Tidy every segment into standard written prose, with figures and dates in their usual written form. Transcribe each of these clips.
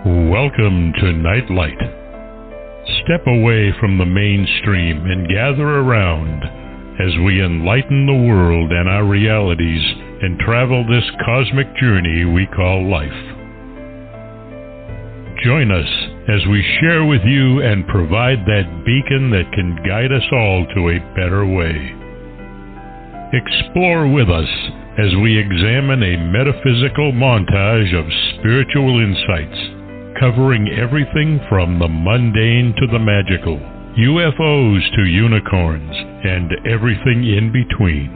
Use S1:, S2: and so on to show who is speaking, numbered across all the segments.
S1: Welcome to Nightlight. Step away from the mainstream and gather around as we enlighten the world and our realities and travel this cosmic journey we call life. Join us as we share with you and provide that beacon that can guide us all to a better way. Explore with us as we examine a metaphysical montage of spiritual insights, covering everything from the mundane to the magical, UFOs to unicorns, and everything in between.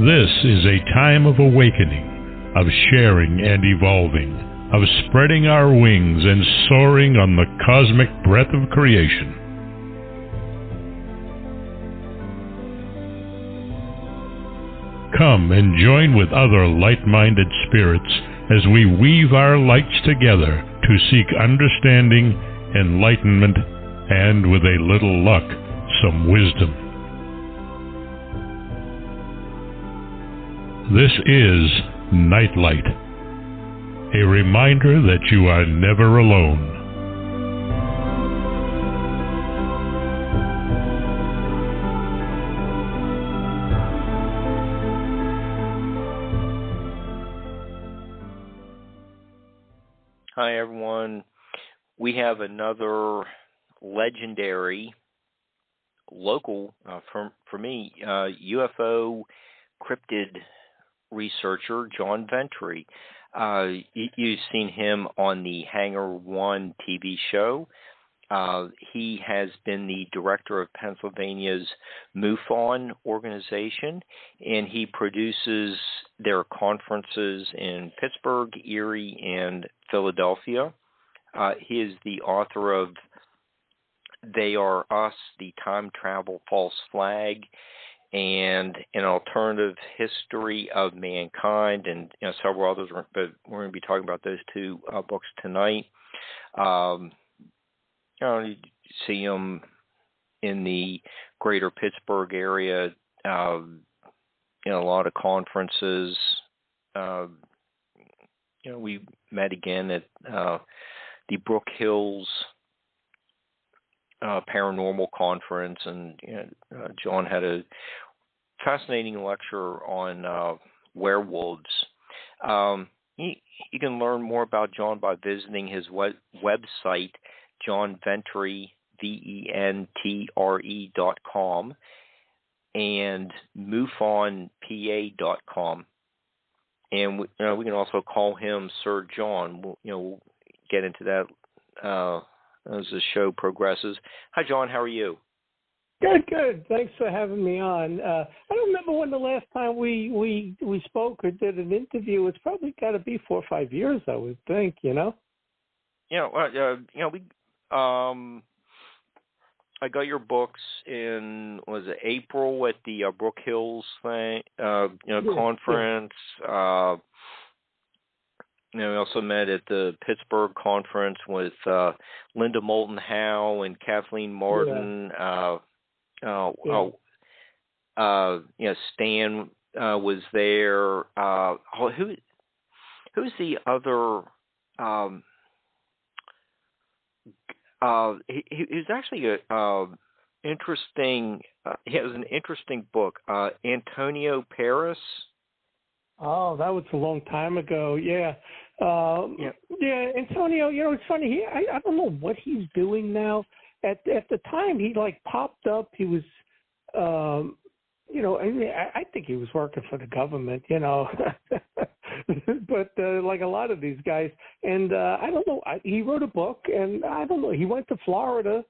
S1: This is a time of awakening, of sharing and evolving, of spreading our wings and soaring on the cosmic breath of creation. Come and join with other light-minded spirits as we weave our lights together to seek understanding, enlightenment, and, with a little luck, some wisdom. This is Nightlight, a reminder that you are never alone.
S2: Hi, everyone. We have another legendary local, for me, UFO cryptid researcher, JOHN VENTRE. You've seen him on the Hangar One TV show. He has been the director of Pennsylvania's MUFON organization, and he produces their conferences in Pittsburgh, Erie, and Philadelphia. He is the author of They Are Us, The Time Travel False Flag, and An Alternative History of Mankind, and several others, but we're going to be talking about those two books tonight. You see him in the greater Pittsburgh area in a lot of conferences. We met again at the Brook Hills Paranormal Conference, and John had a fascinating lecture on werewolves. You can learn more about John by visiting his website, JOHN VENTRE, VENTRE.com, and MUFONPA.com. And we can also call him Sir John. We'll get into that as the show progresses. Hi, John. How are you?
S3: Good. Thanks for having me on. I don't remember when the last time we spoke or did an interview. It's probably got to be 4 or 5 years, I would think. We. I got your books in, was it April at the Brook Hills thing, conference. Yeah. We also met at the Pittsburgh conference with Linda Moulton Howe and Kathleen Martin. Stan was there. Who's the other? He's actually interesting. He has an interesting book, Antonio Paris. Oh, that was a long time ago. Yeah. Antonio. It's funny. I don't know what he's doing now. At the time, he popped up. He was, I think he was working for the government. But like a lot of these guys, and I don't know. He wrote a book, and I don't know. He went to Florida,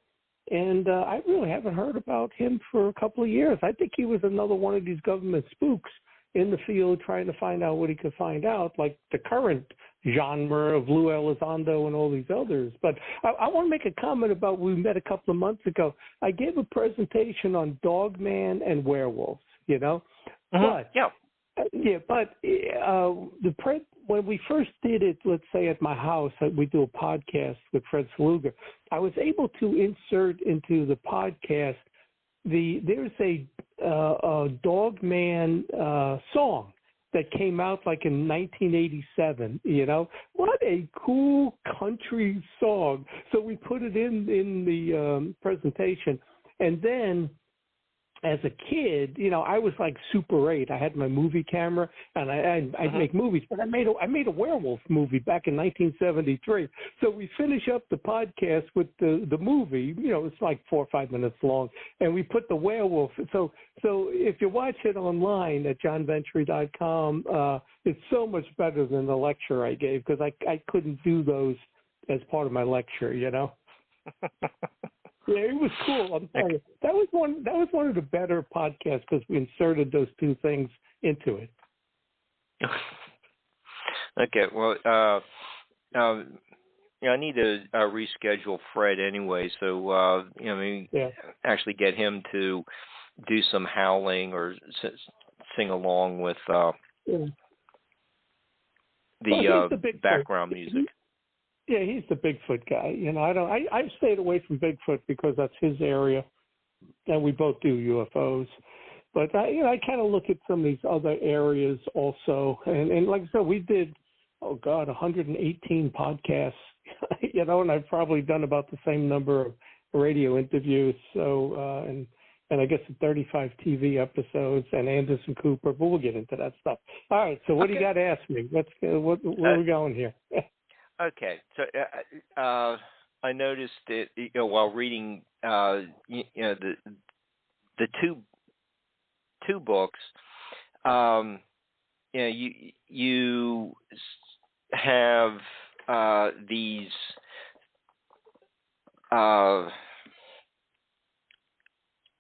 S3: and I really haven't heard about him for a couple of years. I think he was another one of these government spooks in the field trying to find out what he could find out, like the current genre of Lou Elizondo and all these others. But I want to make a comment about we met a couple of months ago. I gave a presentation on Dogman and werewolves, But when we first did it, let's say at my house, we do a podcast with Fred Sluger, I was able to insert into the podcast there's a Dogman song that came out like in 1987. You know, what a cool country song. So we put it in the presentation, and then. As a kid, you know, I was like Super 8. I had my movie camera, and I'd make movies. But I made a werewolf movie back in 1973. So we finish up the podcast with the movie. You know, it's like 4 or 5 minutes long, and we put the werewolf. So if you watch it online at JOHNVENTRE.com, it's so much better than the lecture I gave because I couldn't do those as part of my lecture. You know. Yeah, it was cool. I'm telling you, that was one of the better podcasts because we inserted those two things into it.
S2: Okay, well, I need to reschedule Fred anyway, so maybe actually get him to do some howling or sing along with the background music.
S3: Yeah, he's the Bigfoot guy. You know, I've stayed away from Bigfoot because that's his area, and we both do UFOs. But I kind of look at some of these other areas also, and like I said, we did 118 podcasts. You know, and I've probably done about the same number of radio interviews. So and I guess 35 TV episodes and Anderson Cooper. But we'll get into that stuff. All right. So what do you got to ask me? Where are we going here?
S2: Okay, so I noticed that while reading the two books, you have these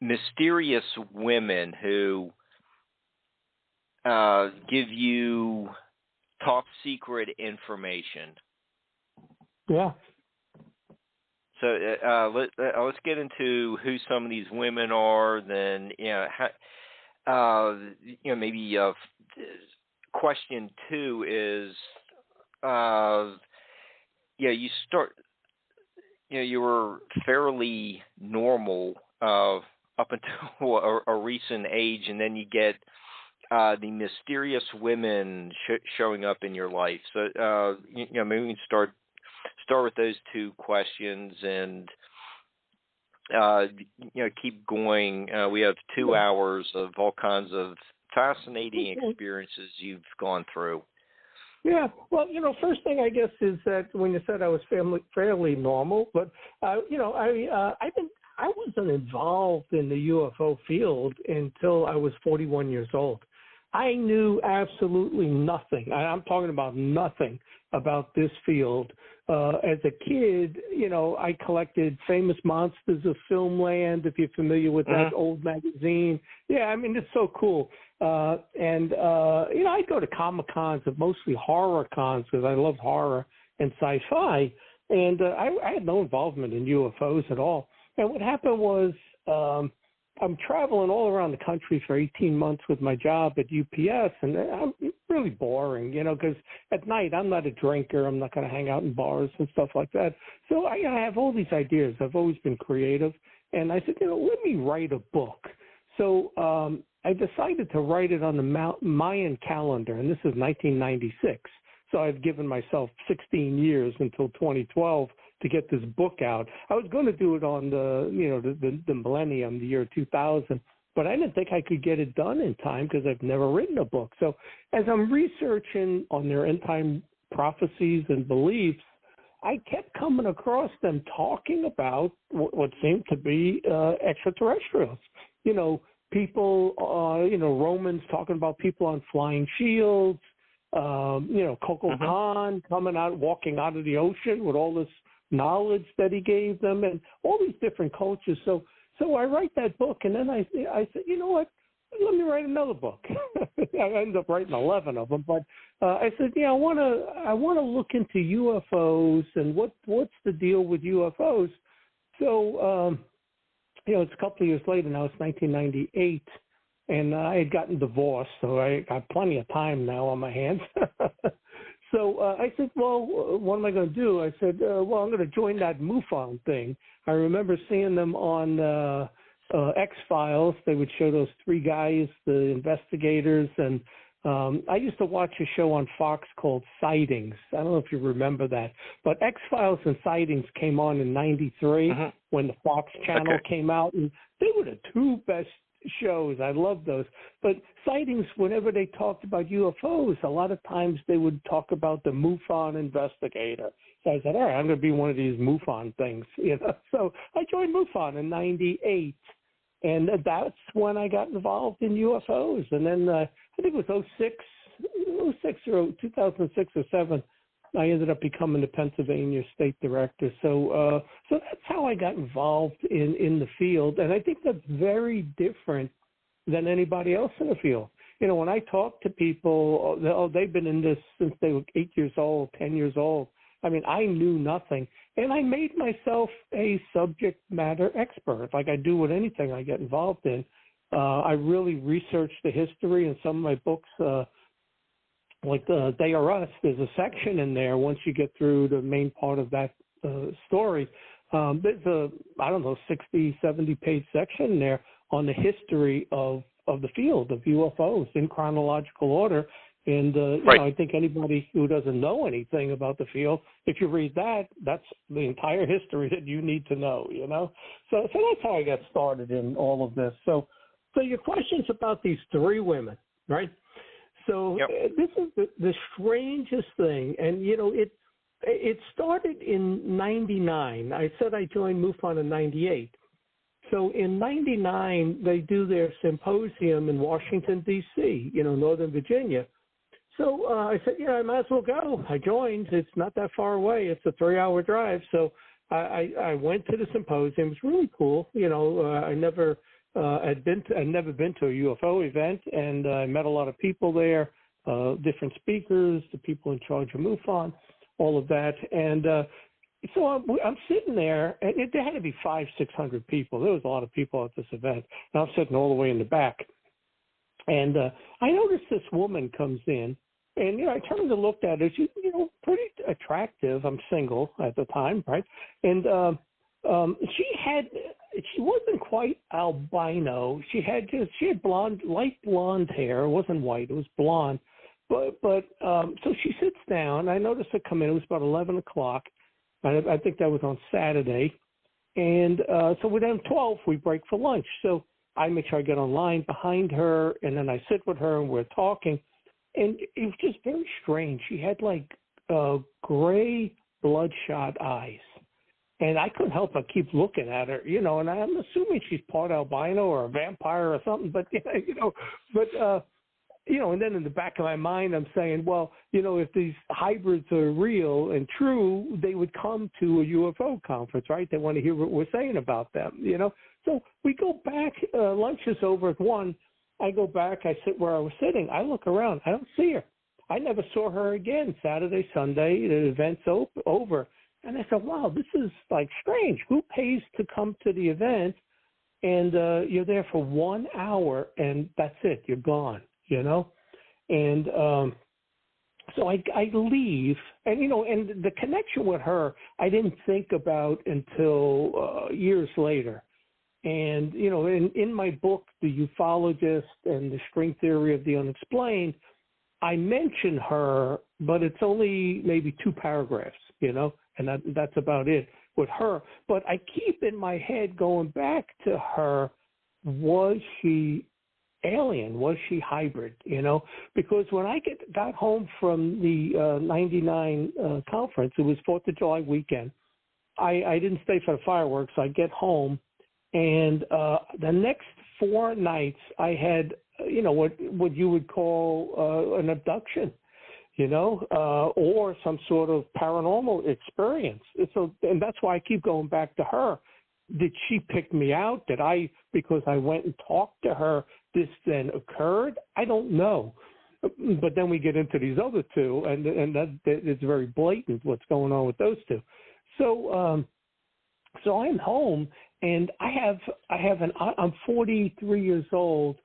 S2: mysterious women who give you top secret information.
S3: Yeah.
S2: So let's get into who some of these women are. Then maybe question 2 is you start you were fairly normal up until a recent age, and then you get the mysterious women showing up in your life. So maybe we can start with those 2 questions and keep going. We have 2 hours of all kinds of fascinating experiences you've gone through.
S3: Yeah, well, first thing I guess is that when you said I was fairly normal, but I wasn't involved in the UFO field until I was 41 years old. I knew absolutely nothing. I'm talking about nothing about this field. As a kid, I collected Famous Monsters of Filmland, if you're familiar with that old magazine. Yeah, I mean, it's so cool. I go to Comic-Cons, mostly horror cons, because I love horror and sci-fi. And I had no involvement in UFOs at all. And what happened was I'm traveling all around the country for 18 months with my job at UPS, and I'm really boring, because at night I'm not a drinker. I'm not going to hang out in bars and stuff like that. So I have all these ideas. I've always been creative. And I said, let me write a book. So I decided to write it on the Mayan calendar, and this is 1996. So I've given myself 16 years until 2012 to get this book out. I was going to do it on the millennium, the year 2000, but I didn't think I could get it done in time because I've never written a book. So as I'm researching on their end time prophecies and beliefs, I kept coming across them talking about what seemed to be extraterrestrials. People, Romans talking about people on flying shields, Coco Khan coming out, walking out of the ocean with all this knowledge that he gave them, and all these different cultures. So I write that book, and then I said, you know what? Let me write another book. I ended up writing 11 of them, but I said, I want to look into UFOs and what's the deal with UFOs. So it's a couple of years later now. It's 1998. And I had gotten divorced, so I got plenty of time now on my hands. So I said, well, what am I going to do? I said, I'm going to join that MUFON thing. I remember seeing them on X-Files. They would show those 3 guys, the investigators, and I used to watch a show on Fox called Sightings. I don't know if you remember that, but X-Files and Sightings came on in '93 when the Fox channel came out, and they were the two best shows. I love those. But Sightings, whenever they talked about UFOs, a lot of times they would talk about the MUFON investigator. So I said, all right, I'm going to be one of these MUFON things, you know. So I joined MUFON in '98. And that's when I got involved in UFOs. And then I think it was 06 or 2006 or 7, I ended up becoming the Pennsylvania state director. So that's how I got involved in the field. And I think that's very different than anybody else in the field. You know, when I talk to people, they've been in this since they were 8 years old, 10 years old. I mean, I knew nothing. And I made myself a subject matter expert, like I do with anything I get involved in. I really researched the history in some of my books, like They Are Us. There's a section in there once you get through the main part of that story. There's a, 60, 70-page section in there on the history of the field of UFOs in chronological order. And, you know, I think anybody who doesn't know anything about the field, if you read that, that's the entire history that you need to know, you know. So that's how I got started in all of this. So your question's about these three women, right? So this is the strangest thing. And, you know, it started in '99. I said I joined MUFON in '98. So in '99, they do their symposium in Washington, D.C., you know, Northern Virginia. So I said, yeah, I might as well go. I joined. It's not that far away. It's a 3-hour drive. So I went to the symposium. It was really cool. You know, I never I'd never been to a UFO event, and I met a lot of people there, different speakers, the people in charge of MUFON, all of that. And so I'm sitting there, and there had to be 500-600 people. There was a lot of people at this event. And I'm sitting all the way in the back. And I noticed this woman comes in, and, you know, I turned and looked at her. She's, you know, pretty attractive. I'm single at the time, right? And she wasn't quite albino. She had light blonde hair. It wasn't white. It was blonde. But so she sits down. I noticed her come in. It was about 11 o'clock. I think that was on Saturday. And so within 12, we break for lunch. So I make sure I get online behind her, and then I sit with her, and we're talking. And it was just very strange. She had like gray bloodshot eyes. And I couldn't help but keep looking at her, you know, and I'm assuming she's part albino or a vampire or something, but, you know, and then in the back of my mind, I'm saying, well, you know, if these hybrids are real and true, they would come to a UFO conference, right? They want to hear what we're saying about them, you know? So we go back, lunch is over at 1. I go back, I sit where I was sitting. I look around. I don't see her. I never saw her again. Saturday, Sunday, the event's over. And I said, wow, this is like strange. Who pays to come to the event and you're there for 1 hour and that's it. You're gone, you know? And so I leave. And, you know, and the connection with her, I didn't think about until years later. And, you know, in my book, The Ufologist and the String Theory of the Unexplained, I mention her, but it's only maybe 2 paragraphs, you know, and that's about it with her. But I keep in my head going back to her, was she alien? Was she hybrid, you know? Because when I got home from the 99 conference, it was 4th of July weekend. I didn't stay for the fireworks. I get home. And the next 4 nights, I had, you know, what you would call an abduction, you know, or some sort of paranormal experience. And that's why I keep going back to her. Did she pick me out? Because I went and talked to her, this then occurred? I don't know. But then we get into these other 2, and that it's very blatant what's going on with those 2. So I'm home. And I'm 43 years old.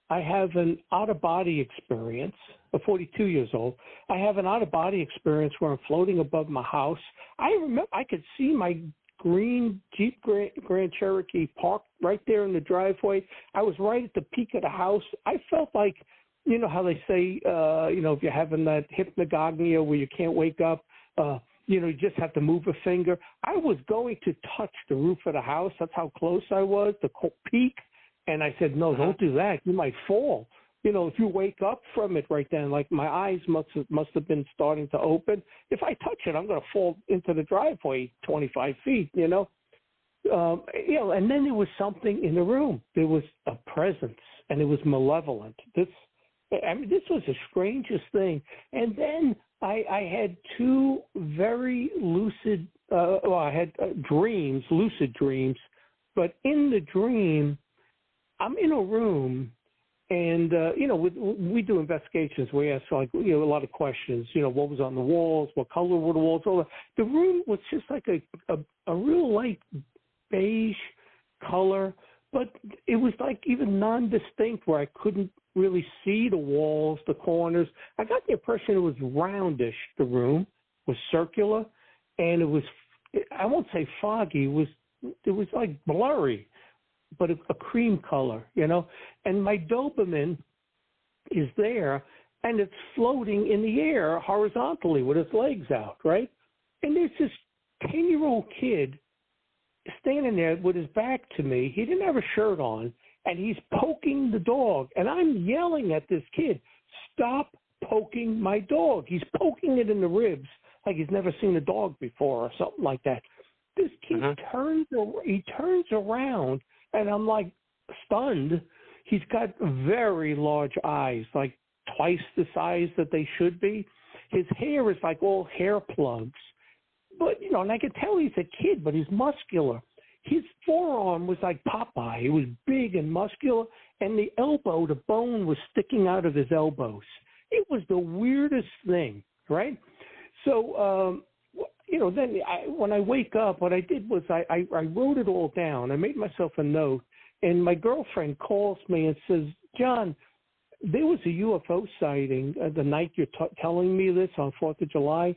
S3: I have an out-of-body experience. I'm 42 years old. I have an out-of-body experience where I'm floating above my house. I remember I could see my green Jeep Grand Cherokee parked right there in the driveway. I was right at the peak of the house. I felt like you know how they say, you know, if you're having that hypnagogia where you can't wake up, you know, you just have to move a finger. I was going to touch the roof of the house. That's how close I was, the peak. And I said, no, don't do that. You might fall. You know, if you wake up from it right then, like my eyes must have been starting to open. If I touch it, I'm going to fall into the driveway 25 feet, you know. You know, and then there was something in the room. There was a presence, and it was malevolent. This was the strangest thing. And then I had two very lucid, I had dreams, lucid dreams. But in the dream, I'm in a room, and, you know, we do investigations. We ask, like, you know, a lot of questions. You know, what was on the walls? What color were the walls? All that. The room was just like a real light beige color, but it was like even non-distinct where I couldn't really see the walls, the corners. I got the impression it was roundish. The room was circular, and it was, I won't say foggy, it was like blurry, but a cream color, you know. And my Doberman is there, and it's floating in the air horizontally with its legs out, right? And there's this 10-year-old kid standing there with his back to me. He didn't have a shirt on, and he's poking the dog. And I'm yelling at this kid, stop poking my dog. He's poking it in the ribs like he's never seen a dog before or something like that. This kid turns around, and I'm like stunned. He's got very large eyes, like twice the size that they should be. His hair is like all hair plugs. But, you know, and I could tell he's a kid, but he's muscular. His forearm was like Popeye. It was big and muscular, and the bone was sticking out of his elbows. It was the weirdest thing, right? So, you know, then when I wake up, what I did was I wrote it all down. I made myself a note, and my girlfriend calls me and says, John, there was a UFO sighting the night you're telling me this on 4th of July.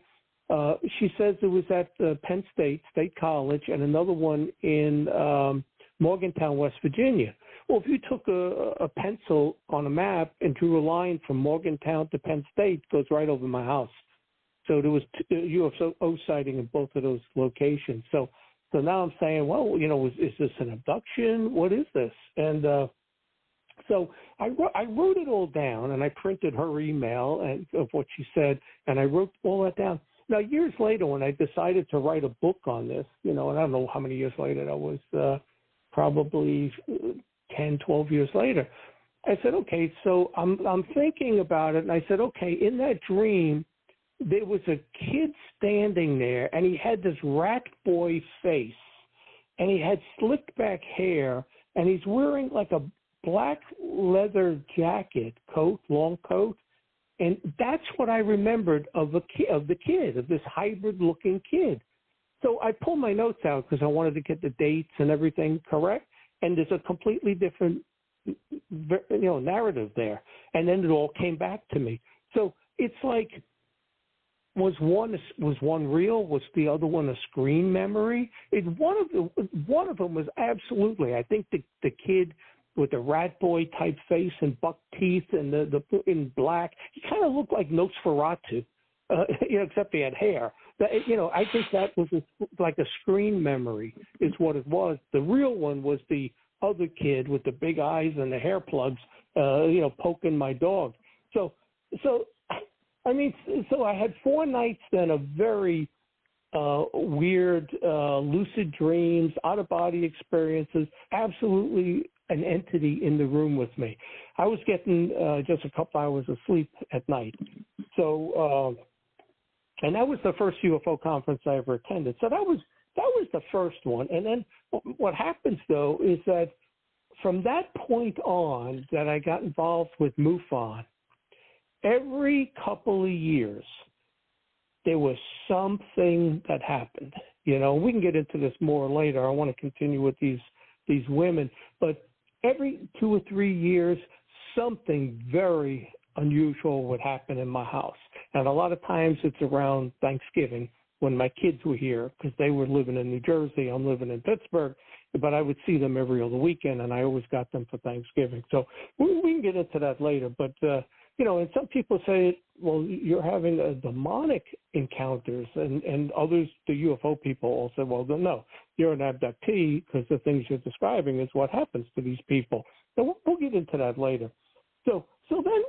S3: She says it was at Penn State College, and another one in Morgantown, West Virginia. Well, if you took a pencil on a map and drew a line from Morgantown to Penn State, it goes right over my house. So there was a UFO sighting in both of those locations. So now I'm saying, well, you know, is this an abduction? What is this? And so I wrote it all down, and I printed her email of what she said, and I wrote all that down. Now, years later, when I decided to write a book on this, you know, and I don't know how many years later, that was probably 10, 12 years later, I said, okay, so I'm thinking about it, and I said, okay, in that dream, there was a kid standing there, and he had this rat boy face, and he had slicked back hair, and he's wearing like a black leather jacket, long coat. And that's what I remembered of this hybrid-looking kid. So I pulled my notes out because I wanted to get the dates and everything correct. And there's a completely different, you know, narrative there. And then it all came back to me. So it's like, was one real? Was the other one a screen memory? One of them was absolutely. I think the kid with the rat boy type face and buck teeth and the in black. He kind of looked like Nosferatu, you know, except he had hair. You know, I think that was like a screen memory is what it was. The real one was the other kid with the big eyes and the hair plugs, you know, poking my dog. So I mean, so I had 4 nights then of very weird lucid dreams, out-of-body experiences, absolutely an entity in the room with me. I was getting just a couple hours of sleep at night. So, and that was the first UFO conference I ever attended. So that was the first one. And then what happens, though, is that from that point on that I got involved with MUFON, every couple of years, there was something that happened. You know, we can get into this more later. I want to continue with these women. But every 2 or 3 years, something very unusual would happen in my house. And a lot of times it's around Thanksgiving when my kids were here, because they were living in New Jersey. I'm living in Pittsburgh, but I would see them every other weekend, and I always got them for Thanksgiving. So we can get into that later. But, and some people say, well, you're having demonic encounters, and others, the UFO people, all say, well, no, you're an abductee because the things you're describing is what happens to these people. So we'll get into that later. So then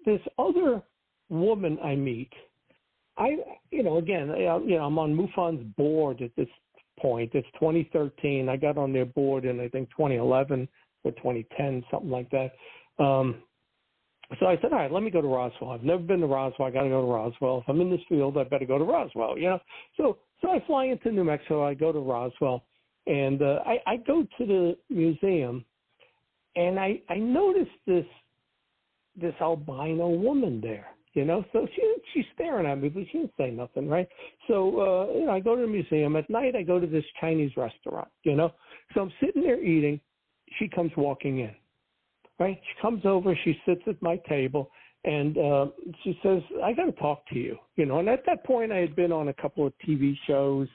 S3: this other woman I meet, I'm on MUFON's board at this point. It's 2013. I got on their board in, I think, 2011 or 2010, something like that. So I said, all right, let me go to Roswell. I've never been to Roswell. I got to go to Roswell. If I'm in this field, I better go to Roswell, So I fly into New Mexico. I go to Roswell, and I go to the museum, and I noticed this albino woman there, So she's staring at me, but she didn't say nothing, right? So, I go to the museum. At night, I go to this Chinese restaurant, So I'm sitting there eating. She comes walking in. Right? She comes over, she sits at my table, and she says, I got to talk to you. And at that point, I had been on a couple of TV shows.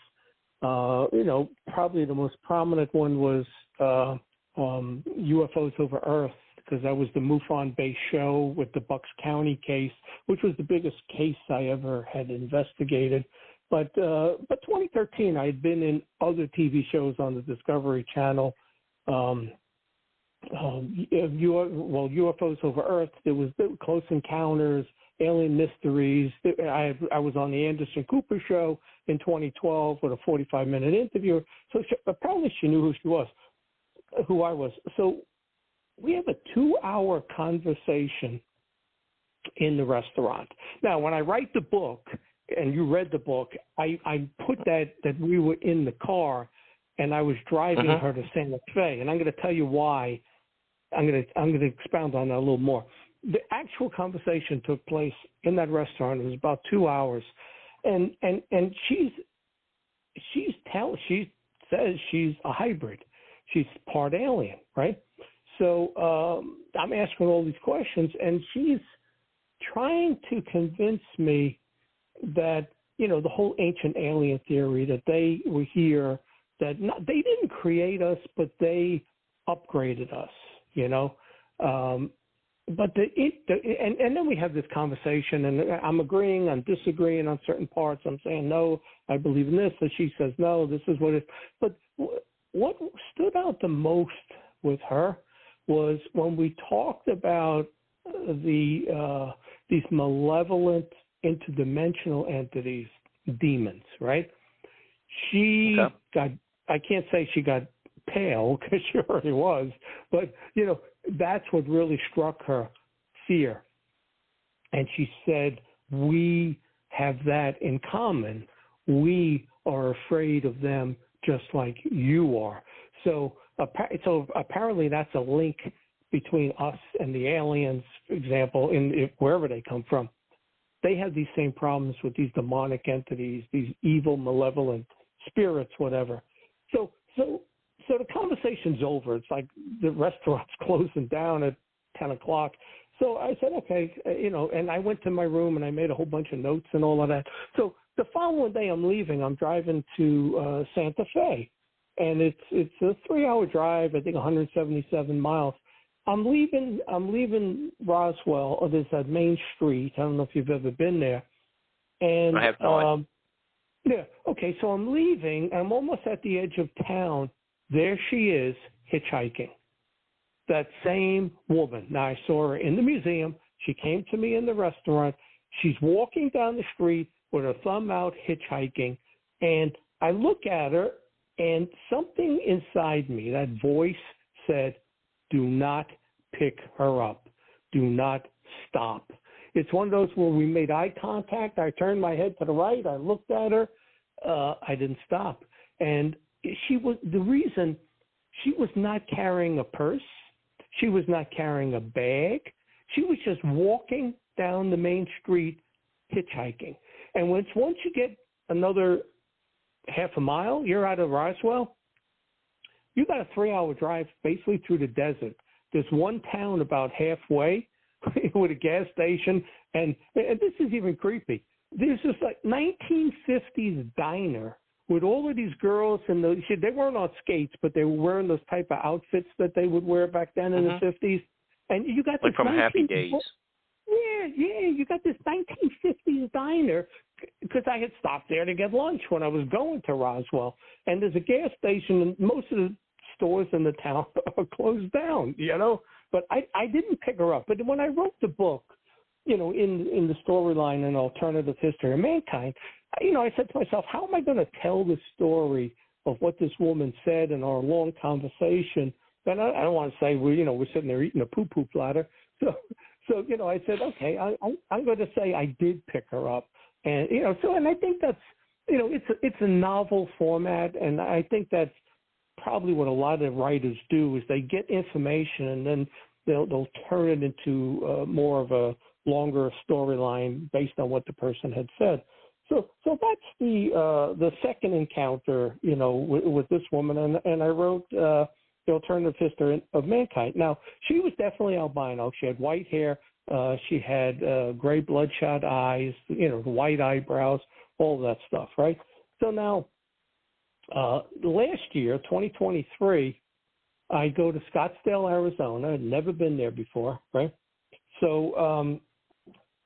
S3: Probably the most prominent one was UFOs Over Earth, because that was the MUFON-based show with the Bucks County case, which was the biggest case I ever had investigated. But 2013, I had been in other TV shows on the Discovery Channel. UFOs Over Earth. There was Close Encounters, Alien Mysteries. I was on the Anderson Cooper show in 2012 with a 45-minute interview. So apparently she knew who I was. So we have a 2-hour conversation in the restaurant. Now, when I write the book, and you read the book, I put that we were in the car, and I was driving her to Santa Fe, and I'm going to tell you why. I'm going to expound on that a little more. The actual conversation took place in that restaurant. It was about 2 hours, and she says she's a hybrid. She's part alien, right? So I'm asking all these questions, and she's trying to convince me that the whole ancient alien theory, that they were here, that they didn't create us, but they upgraded us. But and then we have this conversation, and I'm agreeing, I'm disagreeing on certain parts. I'm saying, no, I believe in this, and she says, no, this is what it is. But what stood out the most with her was when we talked about these malevolent interdimensional entities, demons, right? She got, I can't say she got pale, because she already was, but that's what really struck her, fear. And she said, we have that in common. We are afraid of them just like you are. So apparently that's a link between us and the aliens, for example, wherever they come from. They have these same problems with these demonic entities, these evil, malevolent spirits, whatever. So the conversation's over. It's like the restaurant's closing down at 10 o'clock. So I said, okay, and I went to my room and I made a whole bunch of notes and all of that. So the following day I'm leaving. I'm driving to Santa Fe, and it's a 3-hour drive, I think 177 miles. I'm leaving Roswell, or there's that main street. I don't know if you've ever been there. And
S2: I have not.
S3: Yeah, okay, so I'm leaving. I'm almost at the edge of town. There she is, hitchhiking. That same woman. Now, I saw her in the museum. She came to me in the restaurant. She's walking down the street with her thumb out, hitchhiking. And I look at her, and something inside me, that voice said, do not pick her up. Do not stop. It's one of those where we made eye contact. I turned my head to the right. I looked at her. I didn't stop. And she was not carrying a purse. She was not carrying a bag. She was just walking down the main street, hitchhiking. And once you get another half a mile, you're out of Roswell. You got a 3-hour drive basically through the desert. There's one town about halfway with a gas station, and this is even creepy. there's this like 1950s diner with all of these girls, and they weren't on skates, but they were wearing those type of outfits that they would wear back then in the 50s. And you got
S2: like
S3: this
S2: from Happy Days.
S3: Yeah, you got this 1950s diner because I had stopped there to get lunch when I was going to Roswell. And there's a gas station, and most of the stores in the town are closed down, you know. But I didn't pick her up. But when I wrote the book, you know, in the storyline in Alternative History of Mankind, you know, I said to myself, how am I going to tell the story of what this woman said in our long conversation? And I don't want to say we're sitting there eating a poo-poo platter. So you know, I said, okay, I'm going to say I did pick her up, and you know, and I think that's, you know, it's a novel format, and I think that's probably what a lot of writers do is they get information and then they'll turn it into more of a longer storyline based on what the person had said. So that's the second encounter, you know, with this woman, and I wrote The Alternative History of Mankind. Now, she was definitely albino. She had white hair. She had gray bloodshot eyes, you know, white eyebrows, all that stuff, right? So now, last year, 2023, I go to Scottsdale, Arizona. I'd never been there before, right? So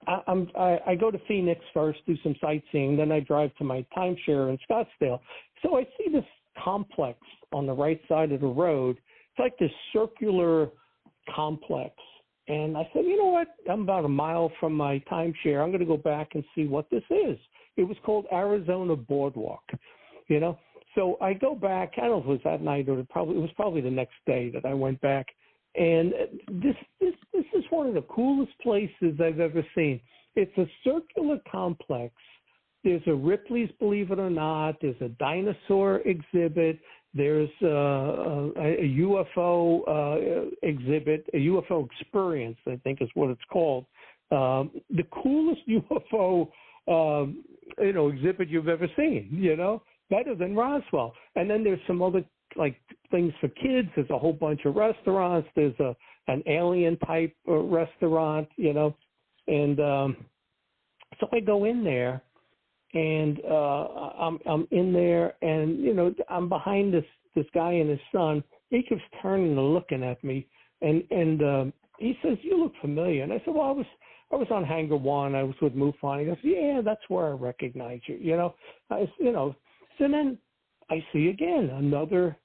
S3: I go to Phoenix first, do some sightseeing, then I drive to my timeshare in Scottsdale. So I see this complex on the right side of the road. It's like this circular complex. And I said, you know what? I'm about a mile from my timeshare. I'm going to go back and see what this is. It was called Arizona Boardwalk, you know. So I go back. I don't know if it was that night or it was probably the next day that I went back. And this is one of the coolest places I've ever seen. It's a circular complex. There's a Ripley's, believe it or not. There's a dinosaur exhibit. There's a UFO exhibit, a UFO experience, I think is what it's called. The coolest UFO, you know, exhibit you've ever seen, you know, better than Roswell. And then there's some other like things for kids. There's a whole bunch of restaurants. There's an alien type restaurant, you know, and so I go in there. And I'm in there, and you know, I'm behind this guy and his son. He keeps turning and looking at me, and he says, "You look familiar." And I said, "Well, I was on Hangar 1. I was with MUFON." He goes, "Yeah, that's where I recognize you." You know, So then I see again another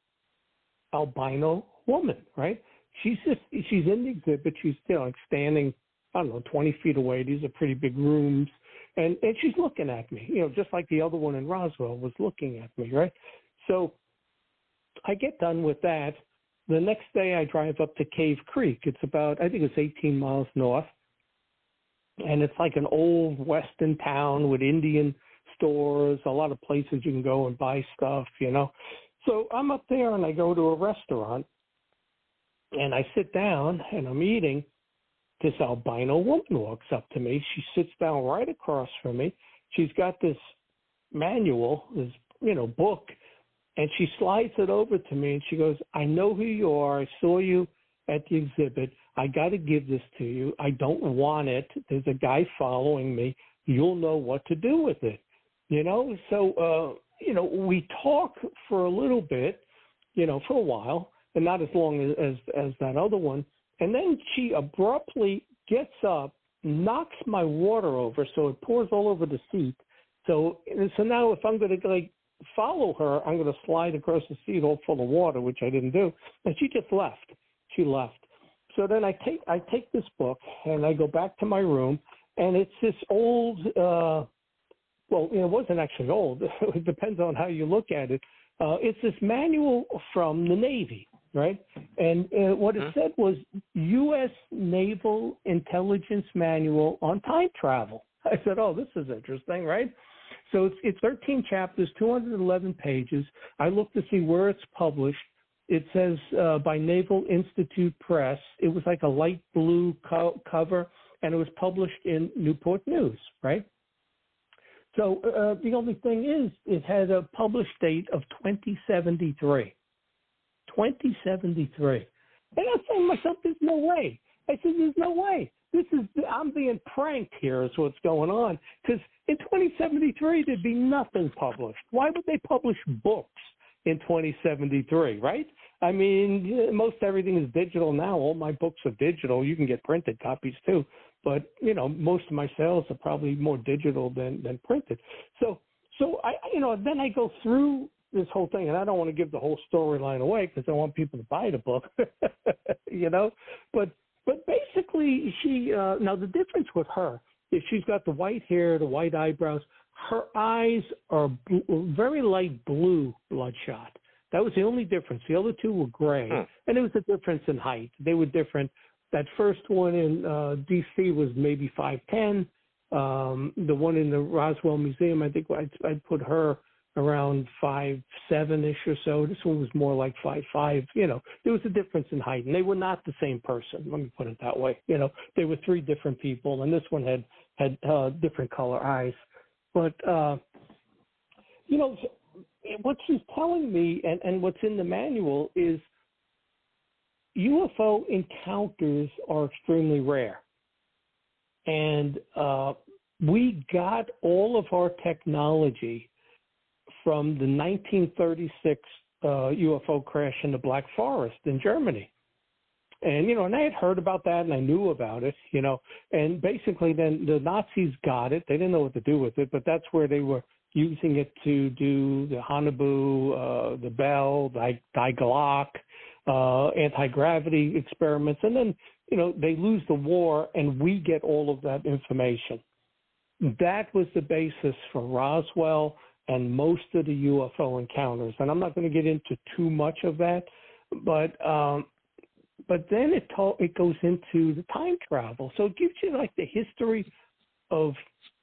S3: albino woman. Right? She's in the exhibit. She's, you know, like standing, I don't know, 20 feet away. These are pretty big rooms. And she's looking at me, you know, just like the other one in Roswell was looking at me, right? So I get done with that. The next day I drive up to Cave Creek. It's about, I think it's 18 miles north. And it's like an old western town with Indian stores, a lot of places you can go and buy stuff, you know. So I'm up there and I go to a restaurant and I sit down and I'm eating. This albino woman walks up to me. She sits down right across from me. She's got this manual, this, you know, book, and she slides it over to me and she goes, "I know who you are. I saw you at the exhibit. I got to give this to you. I don't want it. There's a guy following me. You'll know what to do with it." You know, so, you know, we talk for a little bit, you know, for a while, and not as long as that other one. And then she abruptly gets up, knocks my water over, so it pours all over the seat. So now if I'm going to like follow her, I'm going to slide across the seat all full of water, which I didn't do. And she just left. She left. So then I take this book and I go back to my room, and it's this old. Well, you know, it wasn't actually old. It depends on how you look at it. It's this manual from the Navy. Right? And what it said was U.S. Naval Intelligence Manual on Time Travel. I said, oh, this is interesting, right? So it's 13 chapters, 211 pages. I looked to see where it's published. It says by Naval Institute Press. It was like a light blue cover, and it was published in Newport News, right? So the only thing is it had a published date of 2073. 2073. And I'm saying to myself, there's no way. I said, there's no way. I'm being pranked here is what's going on. Because in 2073, there'd be nothing published. Why would they publish books in 2073, right? I mean, most everything is digital now. All my books are digital. You can get printed copies too. But, most of my sales are probably more digital than printed. So I then I go through this whole thing, and I don't want to give the whole storyline away because I want people to buy the book, But basically, she now the difference with her is she's got the white hair, the white eyebrows. Her eyes are very light blue, bloodshot. That was the only difference. The other two were gray, and there was a difference in height. They were different. That first one in D.C. was maybe 5'10". The one in the Roswell Museum, I think I'd put her around 5'7" or so. This one was more like 5'5". There was a difference in height, and they were not the same person. Let me put it that way. They were three different people, and this one had different color eyes. But what she's telling me, and what's in the manual is UFO encounters are extremely rare, and we got all of our technology from the 1936 UFO crash in the Black Forest in Germany. And, and I had heard about that and I knew about it, and basically then the Nazis got it. They didn't know what to do with it, but that's where they were using it to do the Haunebu, the Bell, the Die Glock, anti-gravity experiments. And then, they lose the war and we get all of that information. That was the basis for Roswell and most of the UFO encounters. And I'm not going to get into too much of that, but then it goes into the time travel. So it gives you like the history of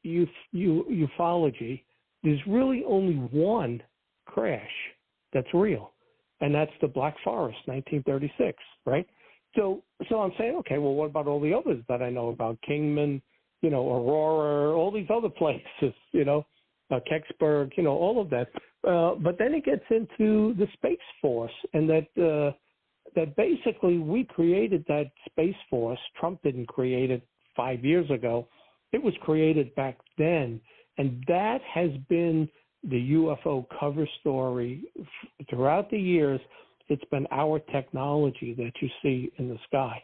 S3: ufology. There's really only one crash that's real, and that's the Black Forest, 1936, right? So I'm saying, okay, well, what about all the others that I know about? Kingman, Aurora, all these other places, Kecksburg, all of that. But then it gets into the Space Force, and that basically we created that Space Force. Trump didn't create it 5 years ago. It was created back then, and that has been the UFO cover story throughout the years. It's been our technology that you see in the sky.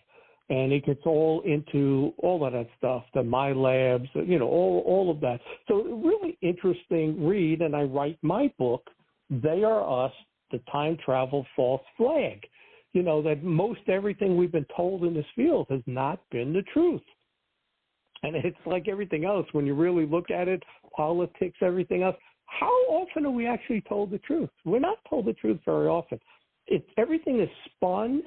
S3: And it gets all into all of that stuff, the My Labs, all of that. So really interesting read, and I write my book, They Are Us, the Time Travel False Flag. That most everything we've been told in this field has not been the truth. And it's like everything else, when you really look at it, politics, everything else, how often are we actually told the truth? We're not told the truth very often. Everything is spun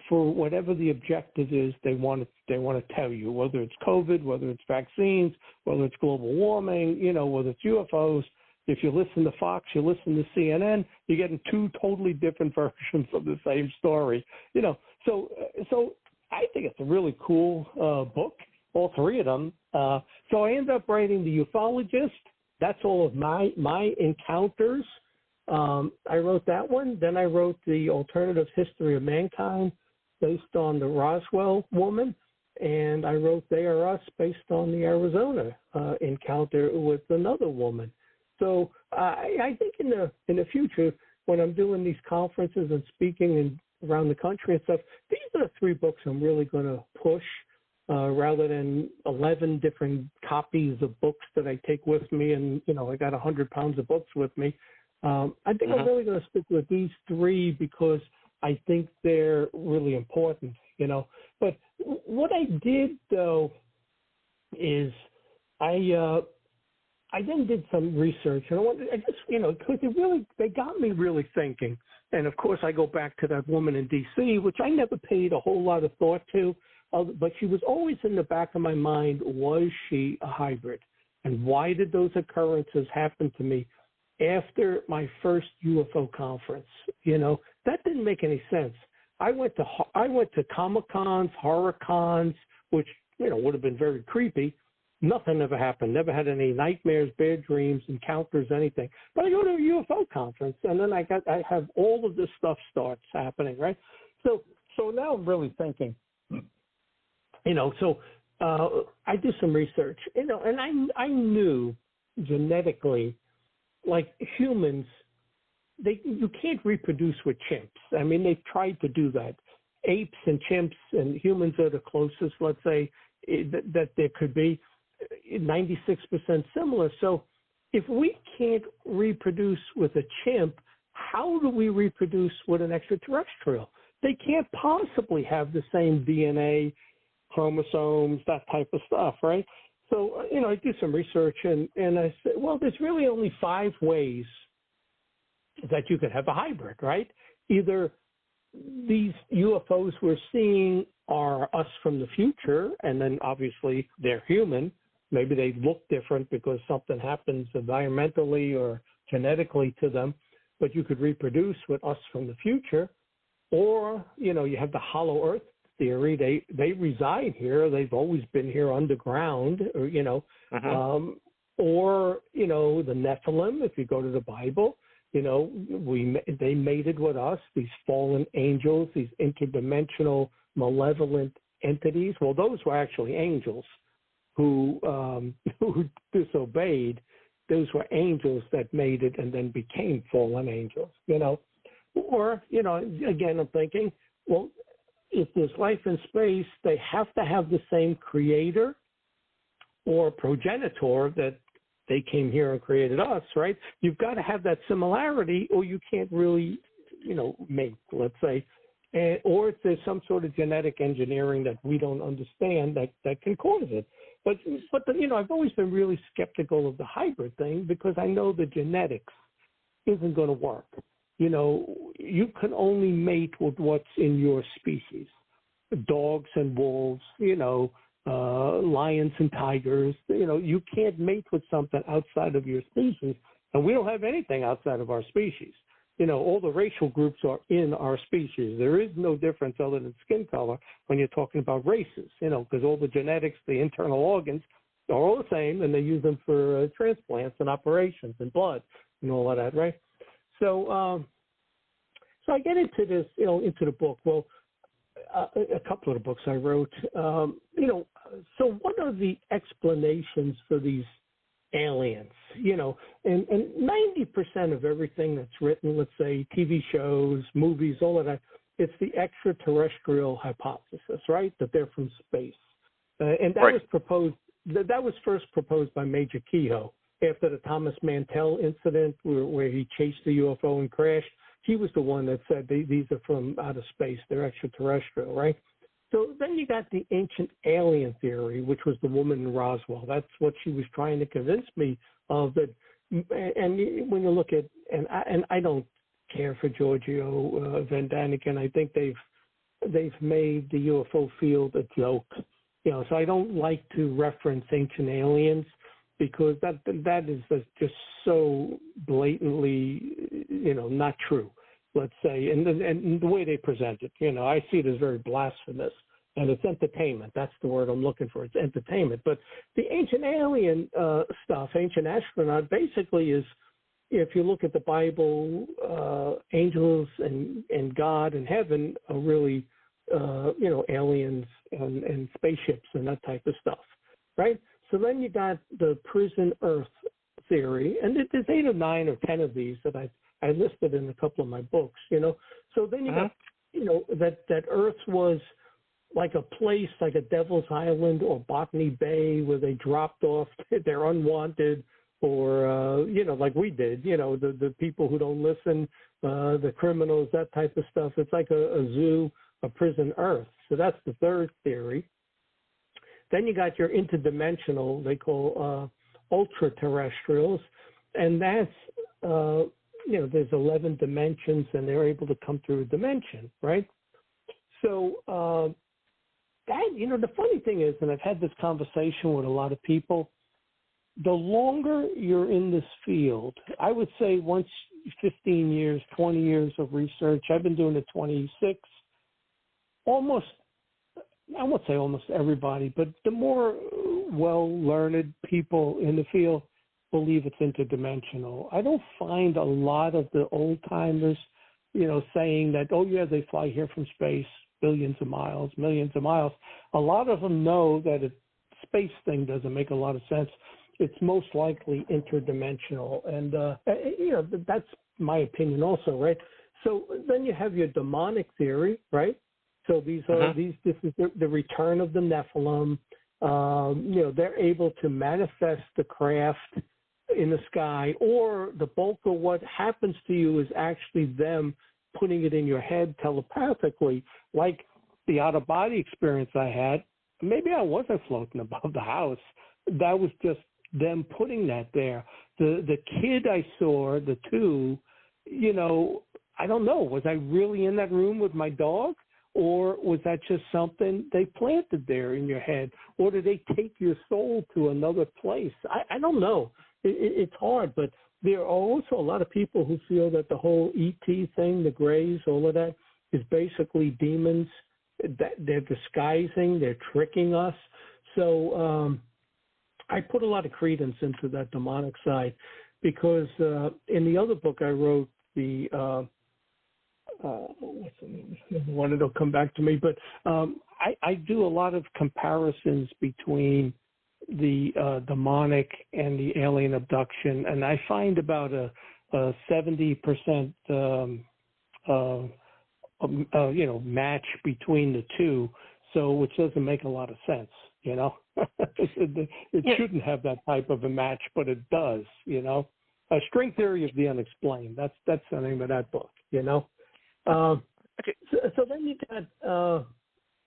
S3: for whatever the objective is they want to tell you, whether it's COVID, whether it's vaccines, whether it's global warming, whether it's UFOs. If you listen to Fox, you listen to CNN, you're getting two totally different versions of the same story. So I think it's a really cool book, all three of them. So I ended up writing The Ufologist. That's all of my encounters. I wrote that one. Then I wrote The Alternative History of Mankind, based on the Roswell woman, and I wrote They Are Us, based on the Arizona encounter with another woman. So I think in the future, when I'm doing these conferences and speaking around the country and stuff, these are the three books I'm really going to push, rather than 11 different copies of books that I take with me, and I got 100 pounds of books with me. I think I'm really going to stick with these three because I think they're really important, But what I did, though, is I then did some research, and because they got me really thinking. And of course, I go back to that woman in D.C., which I never paid a whole lot of thought to, but she was always in the back of my mind. Was she a hybrid? And why did those occurrences happen to me after my first UFO conference? That didn't make any sense. I went to Comic-Cons, horror cons, which would have been very creepy. Nothing ever happened. Never had any nightmares, bad dreams, encounters, anything. But I go to a UFO conference, and then I have all of this stuff starts happening, right? So now I'm really thinking, So I do some research, and I knew genetically, like humans, you can't reproduce with chimps. I mean, they've tried to do that. Apes and chimps and humans are the closest, let's say, that there could be, 96% similar. So if we can't reproduce with a chimp, how do we reproduce with an extraterrestrial? They can't possibly have the same DNA, chromosomes, that type of stuff, right? So, I do some research, and I said, well, there's really only 5 ways that you could have a hybrid, right? Either these UFOs we're seeing are us from the future, and then obviously they're human. Maybe they look different because something happens environmentally or genetically to them, but you could reproduce with us from the future. Or, you have the hollow earth theory. They reside here. They've always been here underground, or, or, the Nephilim, if you go to the Bible, they mated with us, these fallen angels, these interdimensional malevolent entities. Well, those were actually angels who disobeyed. Those were angels that mated and then became fallen angels, Or, again, I'm thinking, well, if there's life in space, they have to have the same creator or progenitor that they came here and created us, right? You've got to have that similarity, or you can't really, mate, let's say. Or if there's some sort of genetic engineering that we don't understand that can cause it. But I've always been really skeptical of the hybrid thing because I know the genetics isn't going to work. You can only mate with what's in your species. Dogs and wolves, lions and tigers. You can't mate with something outside of your species, and we don't have anything outside of our species. All the racial groups are in our species. There is no difference other than skin color when you're talking about races, because all the genetics, the internal organs are all the same, and they use them for transplants and operations and blood and all of that, right? So I get into this, into the book. Well, a couple of the books I wrote, so what are the explanations for these aliens, and 90% of everything that's written, let's say TV shows, movies, all of that, it's the extraterrestrial hypothesis, right? That they're from space. And that was proposed, that was first proposed by Major Kehoe after the Thomas Mantell incident where he chased the UFO and crashed. He was the one that said these are from outer space, they're extraterrestrial, right? So then you got the ancient alien theory, which was the woman in Roswell. That's what she was trying to convince me of. That, and when you look at, and I don't care for Giorgio Van Daniken. I think they've made the UFO field a joke. So I don't like to reference ancient aliens because that is just so blatantly, not true. Let's say, and the way they present it, I see it as very blasphemous, and it's entertainment. That's the word I'm looking for. It's entertainment. But the ancient alien stuff, ancient astronaut, basically is, if you look at the Bible, angels and God and heaven are really, aliens and spaceships and that type of stuff, right? So then you got the prison Earth theory, and there's 8 or 9 or 10 of these that I listed in a couple of my books, So then you got, that Earth was like a place, like a Devil's Island or Botany Bay where they dropped off their unwanted or, like we did, the people who don't listen, the criminals, that type of stuff. It's like a zoo, a prison Earth. So that's the third theory. Then you got your interdimensional, they call ultra-terrestrials, and that's, there's 11 dimensions, and they're able to come through a dimension, right? So the funny thing is, and I've had this conversation with a lot of people, the longer you're in this field, I would say once 15 years, 20 years of research, I've been doing it 26, I won't say almost everybody, but the more well-learned people in the field believe it's interdimensional. I don't find a lot of the old-timers, saying that, oh, yeah, they fly here from space, billions of miles, millions of miles. A lot of them know that a space thing doesn't make a lot of sense. It's most likely interdimensional. And, that's my opinion also, right? So then you have your demonic theory, right? So these are this is the return of the Nephilim. They're able to manifest the craft in the sky, or the bulk of what happens to you is actually them putting it in your head telepathically, like the out-of-body experience I had. Maybe I wasn't floating above the house. That was just them putting that there. The kid I saw, the two, I don't know. Was I really in that room with my dog? Or was that just something they planted there in your head? Or did they take your soul to another place? I don't know. It's hard, but there are also a lot of people who feel that the whole ET thing, the Greys, all of that, is basically demons. That they're disguising, they're tricking us. So I put a lot of credence into that demonic side because in the other book I wrote, the what's the name? One it'll come back to me, but I do a lot of comparisons between the demonic and the alien abduction, and I find about a 70% match between the two, so which doesn't make a lot of sense, It shouldn't have that type of a match, but it does, A string theory of the unexplained. That's the name of that book, Okay. So then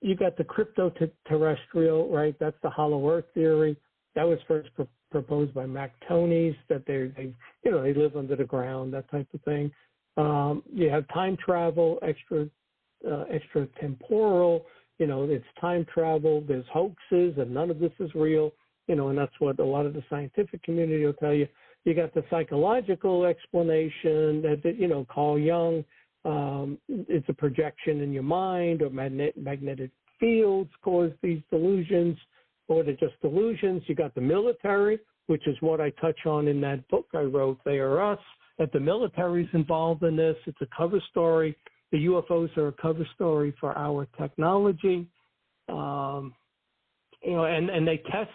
S3: you got the crypto-terrestrial, right? That's the hollow Earth theory. That was first proposed by Mac Tonys, that they live under the ground, that type of thing. You have time travel, extra temporal. It's time travel. There's hoaxes, and none of this is real. And that's what a lot of the scientific community will tell you. You got the psychological explanation that Carl Jung. It's a projection in your mind, or magnetic fields cause these delusions, or they're just delusions. You got the military, which is what I touch on in that book I wrote, They Are Us, that the military's involved in this. It's a cover story. The UFOs are a cover story for our technology. And they test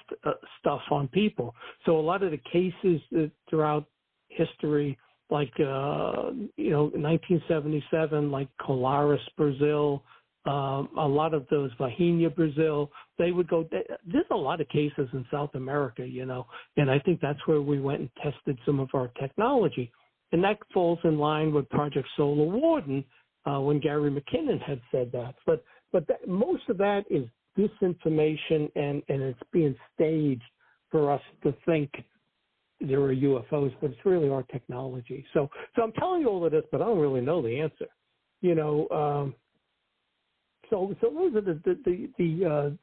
S3: stuff on people. So a lot of the cases throughout history, like 1977, like Colares, Brazil, a lot of those, Vahinha, Brazil, they would go. There's a lot of cases in South America, and I think that's where we went and tested some of our technology, and that falls in line with Project Solar Warden when Gary McKinnon had said that. But most of that is disinformation, and it's being staged for us to think there are UFOs, but it's really our technology. So I'm telling you all of this, but I don't really know the answer. So those are the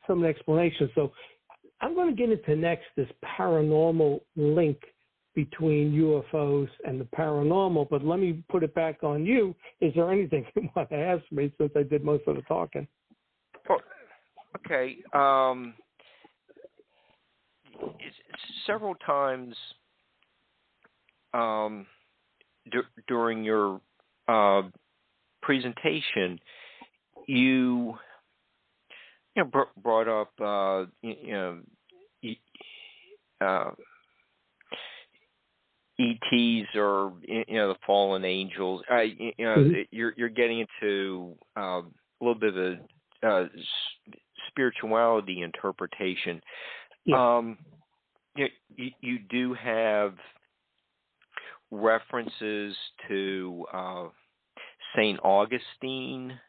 S3: some of the explanations. So I'm going to get into next this paranormal link between UFOs and the paranormal, but let me put it back on you. Is there anything you want to ask me since I did most of the talking?
S2: Okay. Several times during your presentation, you brought up ETs or the fallen angels. You're getting into a little bit of a spirituality interpretation.
S3: Yeah.
S2: You do have references to St. Augustine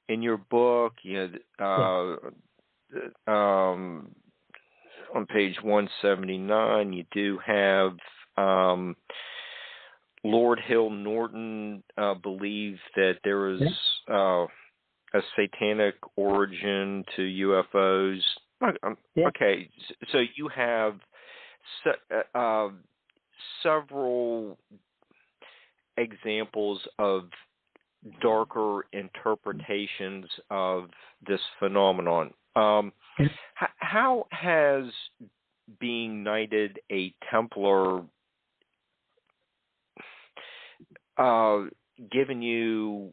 S2: in your book. On page 179, you do have Lord Hill Norton believed that there was a satanic origin to UFOs. Okay, so you have several examples of darker interpretations of this phenomenon. How has being knighted a Templar given you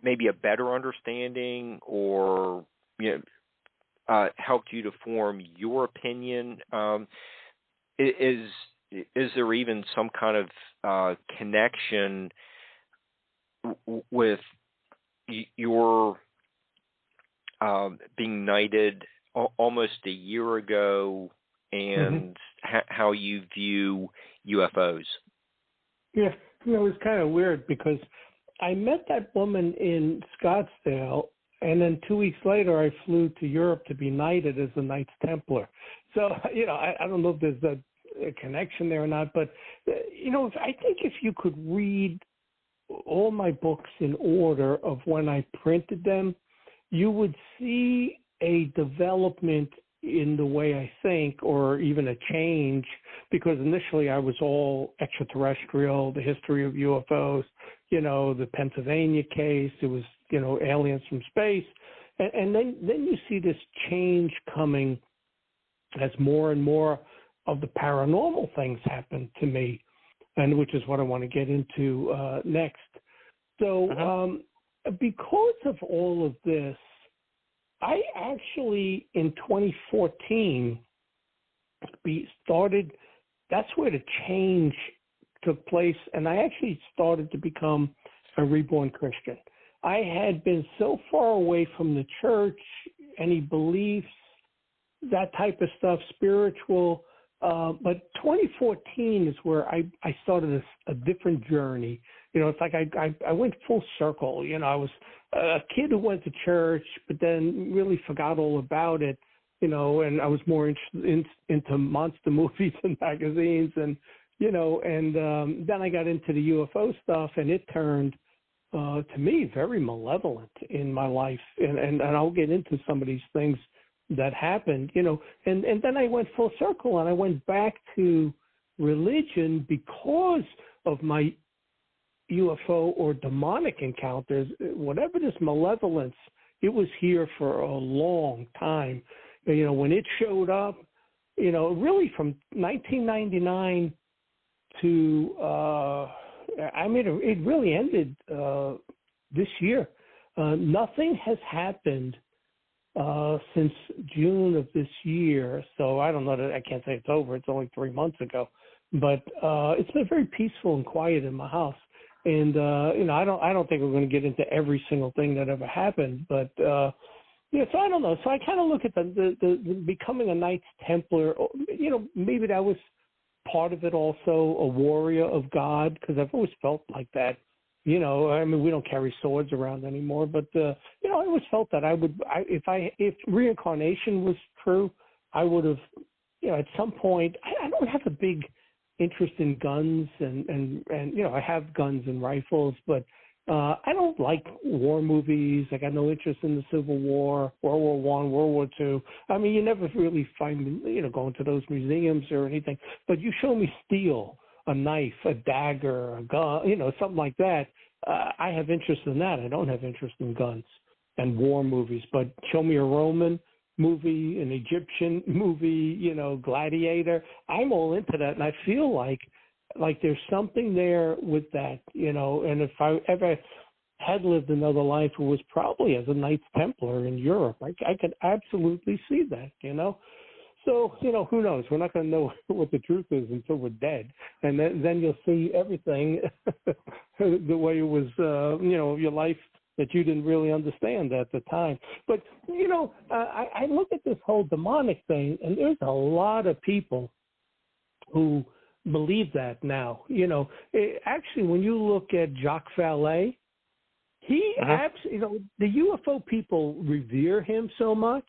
S2: maybe a better understanding, or helped you to form your opinion? Is there even some kind of connection with your being knighted almost a year ago, and how you view UFOs?
S3: Yeah, it was kind of weird because I met that woman in Scottsdale, and then 2 weeks later I flew to Europe to be knighted as a Knights Templar. So, I don't know if there's a connection there or not, but, I think if you could read all my books in order of when I printed them, you would see a development in the way I think, or even a change, because initially I was all extraterrestrial, the history of UFOs, the Pennsylvania case, it was, aliens from space. And then you see this change coming as more and more of the paranormal things happen to me, and which is what I want to get into next. So because of all of this, I actually, in 2014, that's where the change took place, and I actually started to become a reborn Christian. I had been so far away from the church, any beliefs, that type of stuff, spiritual, but 2014 is where I started a different journey. It's like I went full circle. I was a kid who went to church, but then really forgot all about it, and I was more interested into monster movies and magazines, and, then I got into the UFO stuff, and it turned, to me, very malevolent in my life. And I'll get into some of these things that happened, and then I went full circle, and I went back to religion because of my UFO or demonic encounters. Whatever this malevolence, it was here for a long time. When it showed up, really from 1999 to, it really ended this year. Nothing has happened since June of this year. So I don't know that I can't say it's over. It's only 3 months ago, but it's been very peaceful and quiet in my house. And I don't think we're going to get into every single thing that ever happened, but so I don't know. So I kind of look at the becoming a Knights Templar. Maybe that was part of it. Also, a warrior of God, because I've always felt like that. We don't carry swords around anymore, but I always felt that if reincarnation was true, I would have, at some point. I don't have a big interest in guns, and I have guns and rifles, but I don't like war movies. I got no interest in the Civil War, World War I, World War II. You never really find me, going to those museums or anything. But you show me steel, a knife, a dagger, a gun, something like that. I have interest in that. I don't have interest in guns and war movies. But show me a Roman movie, an Egyptian movie, Gladiator. I'm all into that, and I feel like there's something there with that, and if I ever had lived another life, it was probably as a Knights Templar in Europe. I could absolutely see that, So, who knows? We're not going to know what the truth is until we're dead. And then you'll see everything the way it was, your life that you didn't really understand at the time. But, I look at this whole demonic thing, and there's a lot of people who believe that now. Actually, when you look at Jacques Vallée, he the UFO people revere him so much,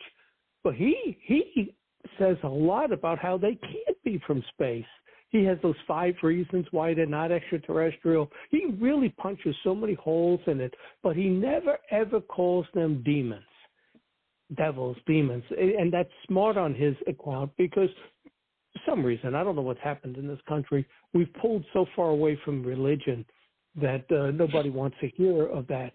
S3: but he says a lot about how they can't be from space. He has those 5 reasons why they're not extraterrestrial. He really punches so many holes in it, but he never, ever calls them demons, devils, demons. And that's smart on his account, because for some reason, I don't know what's happened in this country, we've pulled so far away from religion that nobody wants to hear of that,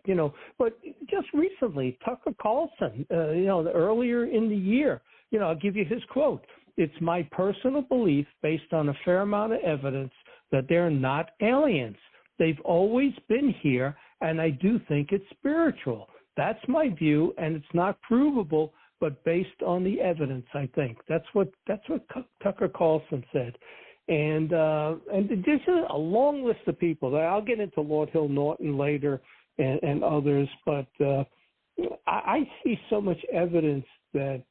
S3: But just recently, Tucker Carlson, earlier in the year, I'll give you his quote. "It's my personal belief, based on a fair amount of evidence, that they're not aliens. They've always been here, and I do think it's spiritual. That's my view, and it's not provable, but based on the evidence, I think. That's what Tucker Carlson said. And there's a long list of people. I'll get into Lord Hill Norton later and others, but I see so much evidence that,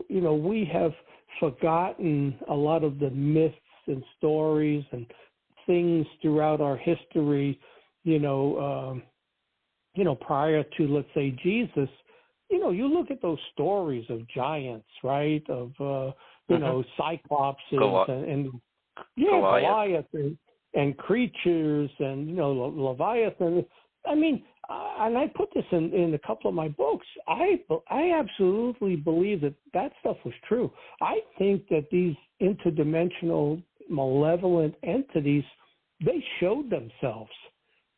S3: we have forgotten a lot of the myths and stories and things throughout our history, prior to, let's say, Jesus. You look at those stories of giants, right? Of, Cyclopses and Goliath and creatures and, Leviathan. I mean, and I put this in a couple of my books. I absolutely believe that stuff was true. I think that these interdimensional malevolent entities, they showed themselves.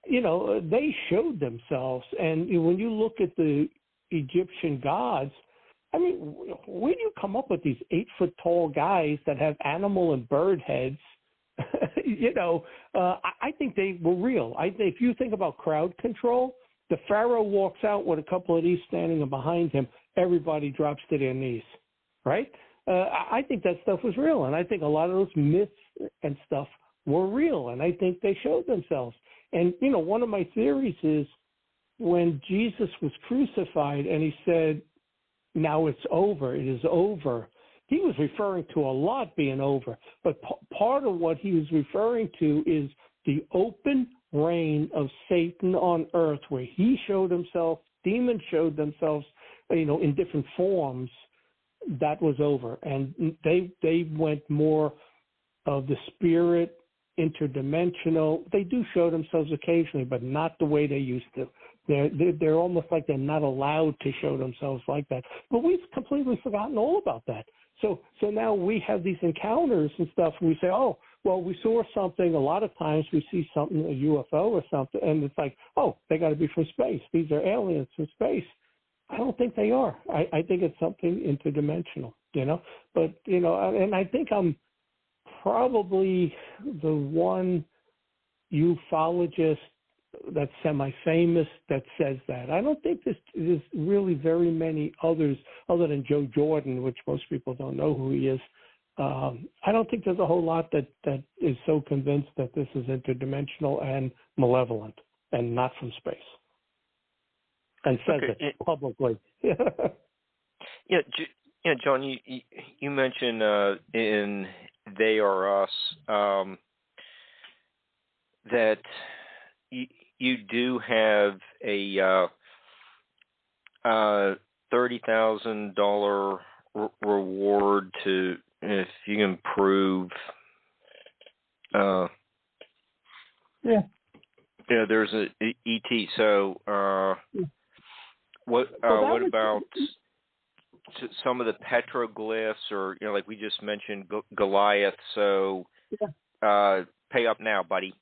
S3: They showed themselves. And when you look at the Egyptian gods, I mean, where do you come up with these 8-foot-tall guys that have animal and bird heads? I think they were real. I think if you think about crowd control, the Pharaoh walks out with a couple of these standing behind him, everybody drops to their knees, right? I think that stuff was real, and I think a lot of those myths and stuff were real, and I think they showed themselves. And, one of my theories is when Jesus was crucified and he said, now it's over, it is over, he was referring to a lot being over. But part of what he was referring to is the open reign of Satan on earth, where he showed himself, demons showed themselves, in different forms. That was over. And they went more of the spirit, interdimensional. They do show themselves occasionally, but not the way they used to. They're almost like they're not allowed to show themselves like that. But we've completely forgotten all about that. So now we have these encounters and stuff, and we say, oh, well, we saw something. A lot of times we see something, a UFO or something, and it's like, oh, they got to be from space. These are aliens from space. I don't think they are. I think it's something interdimensional, But, and I think I'm probably the one ufologist that's semi-famous that says that. I don't think there's really very many others other than Joe Jordan, which most people don't know who he is. I don't think there's a whole lot that is so convinced that this is interdimensional and malevolent and not from space, and says it publicly.
S2: John, you mentioned in They Are Us that you do have a $30,000 reward to if you can prove. There's a ET. So what about some of the petroglyphs, or like we just mentioned, Goliath? So pay up now, buddy.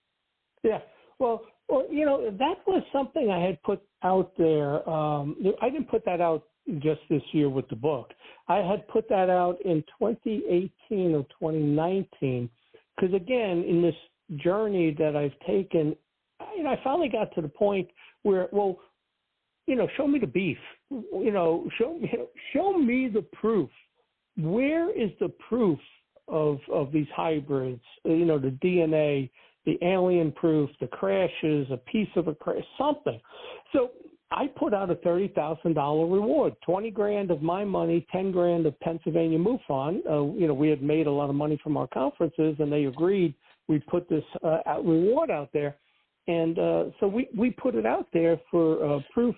S2: Yeah.
S3: Well, that was something I had put out there. I didn't put that out just this year with the book. I had put that out in 2018 or 2019 because, again, in this journey that I've taken, I finally got to the point where, show me the beef. Show me the proof. Where is the proof of these hybrids? The DNA, the alien proof, the crashes, a piece of a crash, something. So I put out a $30,000 reward, $20,000 of my money, $10,000 of Pennsylvania MUFON. We had made a lot of money from our conferences, and they agreed we'd put this reward out there. And so we put it out there for proof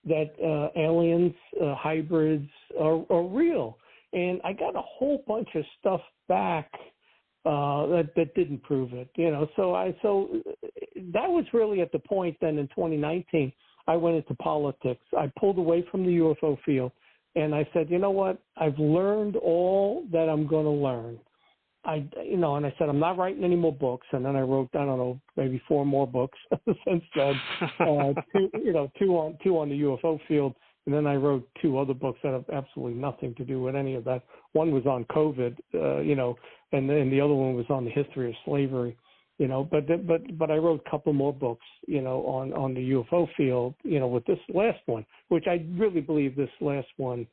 S3: that aliens, hybrids are real. And I got a whole bunch of stuff back that didn't prove it, So that was really at the point then in 2019, I went into politics. I pulled away from the UFO field, and I said, you know what? I've learned all that I'm going to learn. And I said, I'm not writing any more books. And then I wrote, I don't know, maybe 4 more books since then, two on the UFO field. And then I wrote 2 other books that have absolutely nothing to do with any of that. One was on COVID, and then the other one was on the history of slavery. But I wrote a couple more books, on the UFO field, with this last one, which I really believe this last one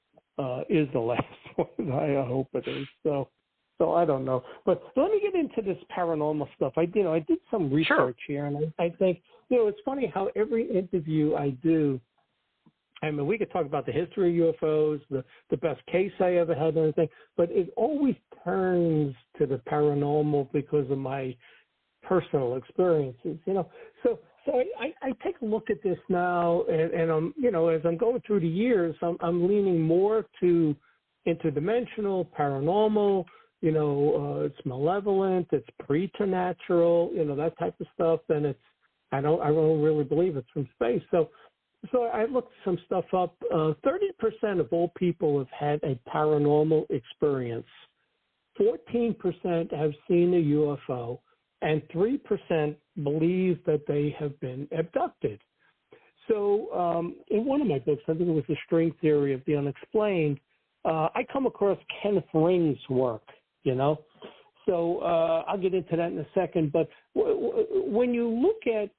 S3: is the last one. I hope it is. So I don't know. But let me get into this paranormal stuff. I did some research here, and I think, it's funny how every interview I do, I mean, we could talk about the history of UFOs, the best case I ever had, and everything, but it always turns to the paranormal because of my personal experiences, So I take a look at this now, and I'm, as I'm going through the years, I'm leaning more to interdimensional, paranormal. It's malevolent, it's preternatural, that type of stuff, and I don't really believe it's from space. So I looked some stuff up. 30% of all people have had a paranormal experience. 14% have seen a UFO, and 3% believe that they have been abducted. So in one of my books, I think it was The String Theory of the Unexplained, I come across Kenneth Ring's work, So I'll get into that in a second. But when you look at,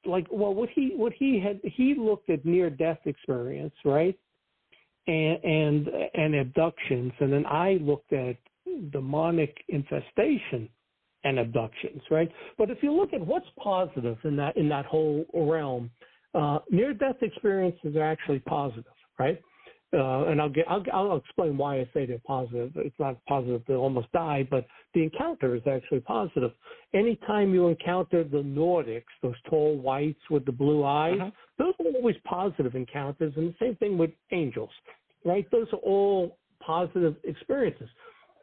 S3: he looked at near-death experience, right, and abductions, and then I looked at demonic infestation and abductions, right? But if you look at what's positive in that whole realm, near-death experiences are actually positive, right? And I'll explain why I say they're positive. It's not positive to almost die, but the encounter is actually positive. Anytime you encounter the Nordics, those tall whites with the blue eyes, those are always positive encounters, and the same thing with angels, right? Those are all positive experiences.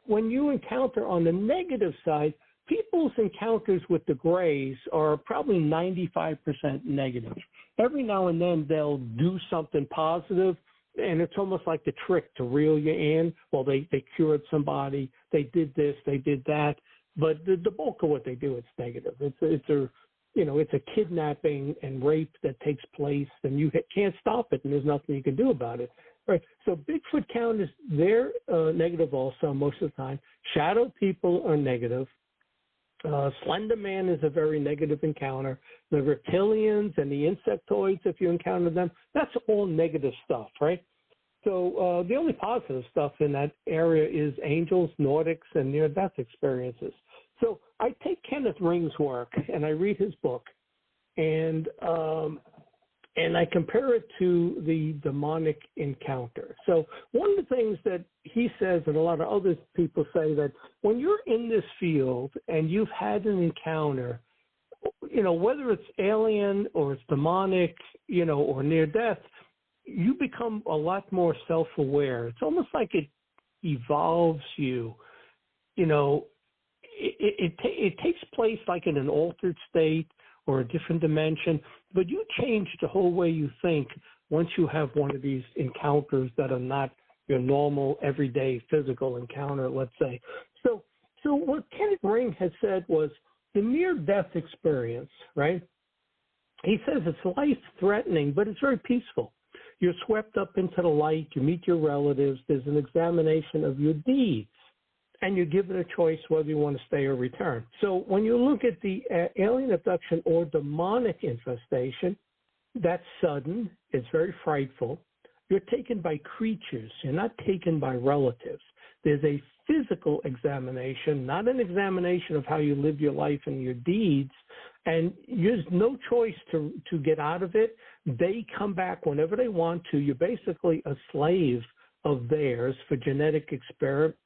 S3: When you encounter on the negative side, people's encounters with the grays are probably 95% negative. Every now and then they'll do something positive, and it's almost like the trick to reel you in. Well, they cured somebody, they did this, they did that, but the bulk of what they do, it's negative. It's a kidnapping and rape that takes place, and you can't stop it, and there's nothing you can do about it. Right. So Bigfoot counters, they're negative also most of the time. Shadow people are negative. Slender Man is a very negative encounter. The reptilians and the insectoids, if you encounter them, that's all negative stuff, right? So the only positive stuff in that area is angels, Nordics, and near-death experiences. So I take Kenneth Ring's work and I read his book, and I compare it to the demonic encounter. So one of the things that he says, and a lot of other people say, that when you're in this field and you've had an encounter, whether it's alien or it's demonic, or near death, you become a lot more self-aware. It's almost like it evolves you. It takes place like in an altered state or a different dimension, but you change the whole way you think once you have one of these encounters that are not your normal, everyday physical encounter, let's say. So what Kenneth Ring had said was the near-death experience, right? He says it's life-threatening, but it's very peaceful. You're swept up into the light, you meet your relatives, there's an examination of your deeds, and you're given a choice whether you want to stay or return. So when you look at the alien abduction or demonic infestation, that's sudden, it's very frightful. You're taken by creatures, you're not taken by relatives. There's a physical examination, not an examination of how you live your life and your deeds, and there's no choice to get out of it. They come back whenever they want to. You're basically a slave of theirs for genetic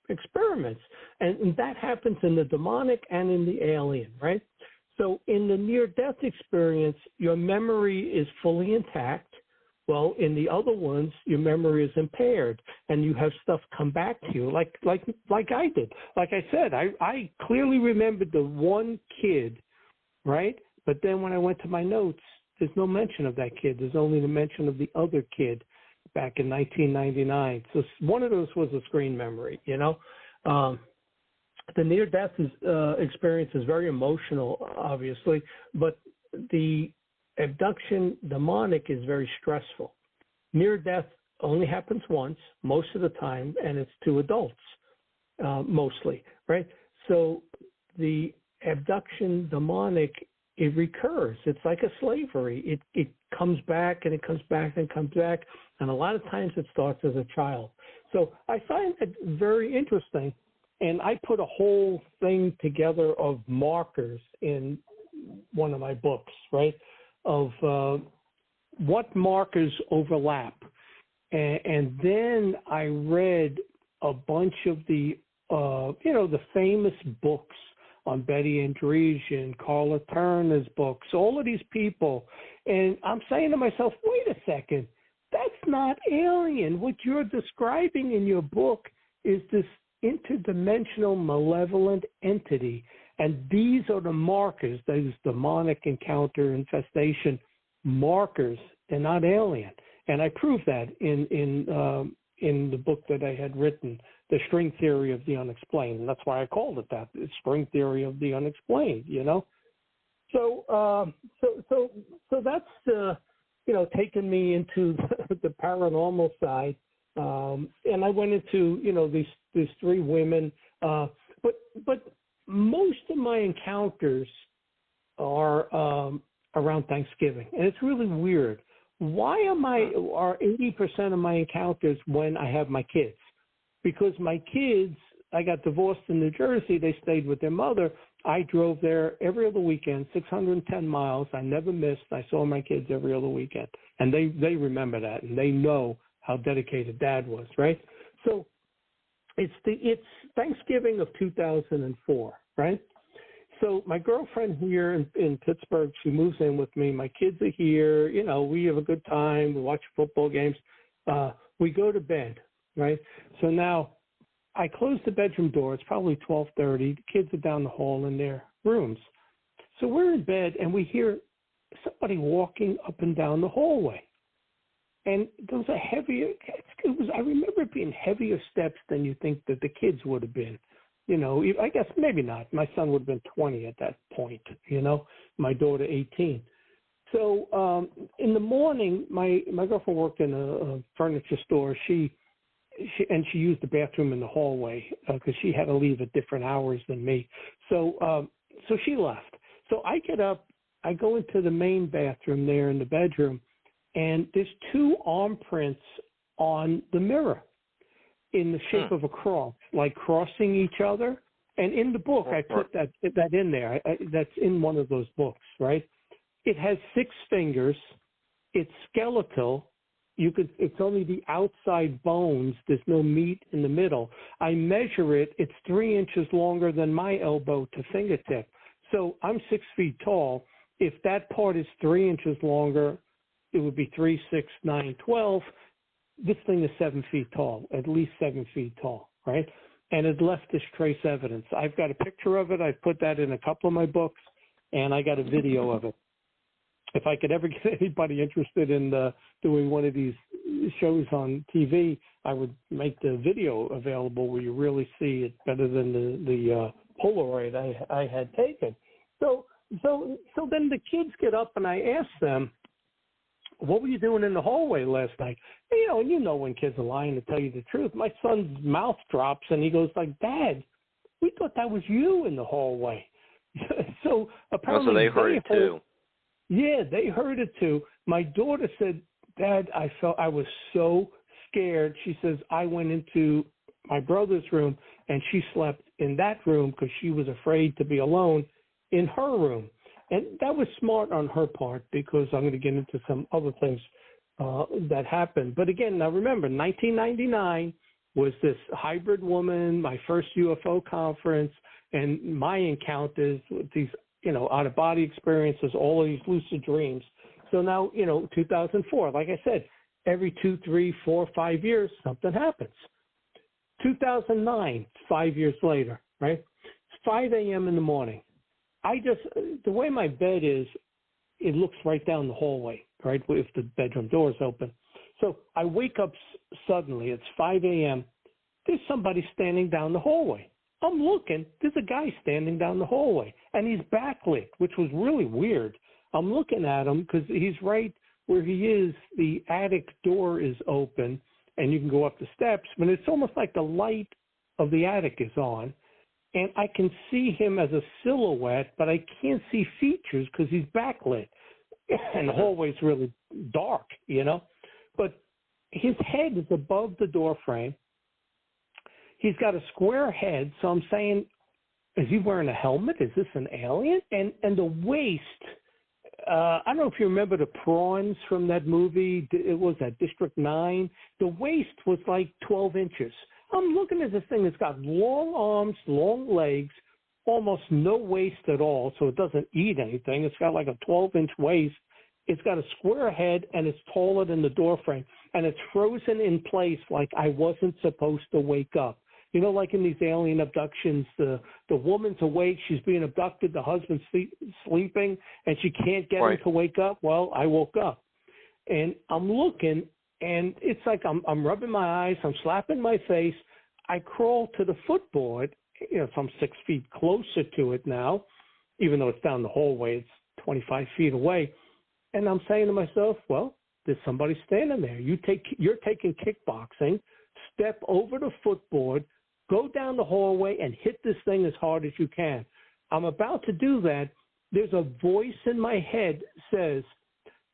S3: experiments. And that happens in the demonic and in the alien, right? So in the near-death experience, your memory is fully intact. Well, in the other ones, your memory is impaired, and you have stuff come back to you, like I did. Like I said, I clearly remembered the one kid, right? But then when I went to my notes, there's no mention of that kid. There's only the mention of the other kid back in 1999. So one of those was a screen memory, The near-death experience is very emotional, obviously, but the abduction demonic is very stressful. Near-death only happens once, most of the time, and it's to adults, mostly, right? So the abduction demonic it recurs. It's like a slavery. It comes back and it comes back and comes back, and a lot of times it starts as a child. So I find it very interesting, and I put a whole thing together of markers in one of my books, right, of what markers overlap. And then I read a bunch of the, the famous books on Betty Andrezian, Carla Turner's books, all of these people. And I'm saying to myself, wait a second, that's not alien. What you're describing in your book is this interdimensional malevolent entity. And these are the markers, those demonic encounter infestation markers. They're not alien. And I proved that in the book that I had written, The String Theory of the Unexplained. And that's why I called it that, the String Theory of the Unexplained, So that's, taken me into the paranormal side. And I went into, these three women. But most of my encounters are around Thanksgiving. And it's really weird. Why are 80% of my encounters when I have my kids? Because my kids, I got divorced in New Jersey. They stayed with their mother. I drove there every other weekend, 610 miles. I never missed. I saw my kids every other weekend. And they remember that, and they know how dedicated Dad was, right? So it's Thanksgiving of 2004, right? So my girlfriend here in Pittsburgh, she moves in with me. My kids are here. We have a good time. We watch football games. We go to bed, right? So now I close the bedroom door. It's probably 12:30. The kids are down the hall in their rooms. So we're in bed, and we hear somebody walking up and down the hallway. And there was I remember it being heavier steps than you think that the kids would have been. I guess maybe not. My son would have been 20 at that point, my daughter 18. So in the morning, my girlfriend worked in a furniture store. She used the bathroom in the hallway because she had to leave at different hours than me. So she left. So I get up, I go into the main bathroom there in the bedroom, and there's two arm prints on the mirror in the shape of a cross, like crossing each other. And in the book, I put that in there. That's in one of those books, right? It has 6 fingers. It's skeletal. It's only the outside bones. There's no meat in the middle. I measure it. It's 3 inches longer than my elbow to fingertip. So I'm 6 feet tall. If that part is 3 inches longer, it would be 3, 6, 9, 12. This thing is 7 feet tall, at least 7 feet tall, right? And it left this trace evidence. I've got a picture of it. I've put that in a couple of my books, and I got a video of it. If I could ever get anybody interested in doing one of these shows on TV, I would make the video available where you really see it better than the Polaroid I had taken. So then the kids get up, and I ask them, what were you doing in the hallway last night? And when kids are lying to tell you the truth. My son's mouth drops, and he goes like, Dad, we thought that was you in the hallway. So apparently
S2: they heard it too.
S3: Yeah, they heard it too. My daughter said, Dad, I was so scared. She says, I went into my brother's room, and she slept in that room because she was afraid to be alone in her room. And that was smart on her part because I'm going to get into some other things that happened. But again, now remember, 1999 was this hybrid woman, my first UFO conference, and my encounters with these, out-of-body experiences, all of these lucid dreams. So now, 2004, like I said, every 2, 3, 4, 5 years, something happens. 2009, 5 years later, right? It's 5 a.m. in the morning. The way my bed is, it looks right down the hallway, right, if the bedroom door is open. So I wake up suddenly. It's 5 a.m. There's somebody standing down the hallway. I'm looking. There's a guy standing down the hallway, and he's backlit, which was really weird. I'm looking at him because he's right where he is. The attic door is open, and you can go up the steps, but it's almost like the light of the attic is on. and I can see him as a silhouette, but I can't see features because he's backlit, and the hallway's really dark, you know. But his head is above the door frame. He's got a square head, so I'm saying, is he wearing a helmet? Is this an alien? And the waist, I don't know if you remember the prawns from that movie. It was that District 9. The waist was like 12 inches. I'm looking at this thing that's got long arms, long legs, almost no waist at all, so it doesn't eat anything. It's got like a 12-inch waist. It's got a square head, and it's taller than the door frame, and it's frozen in place like I wasn't supposed to wake up. You know, like in these alien abductions, the woman's awake, she's being abducted, the husband's sleeping, and she can't get him to wake up. Well, I woke up, and I'm looking, and it's like I'm rubbing my eyes, I'm slapping my face. I crawl to the footboard, you know, so I'm 6 feet closer to it now, even though it's down the hallway, it's 25 feet away. And I'm saying to myself, well, there's somebody standing there. You're taking kickboxing, step over the footboard, go down the hallway and hit this thing as hard as you can. I'm about to do that. There's a voice in my head says,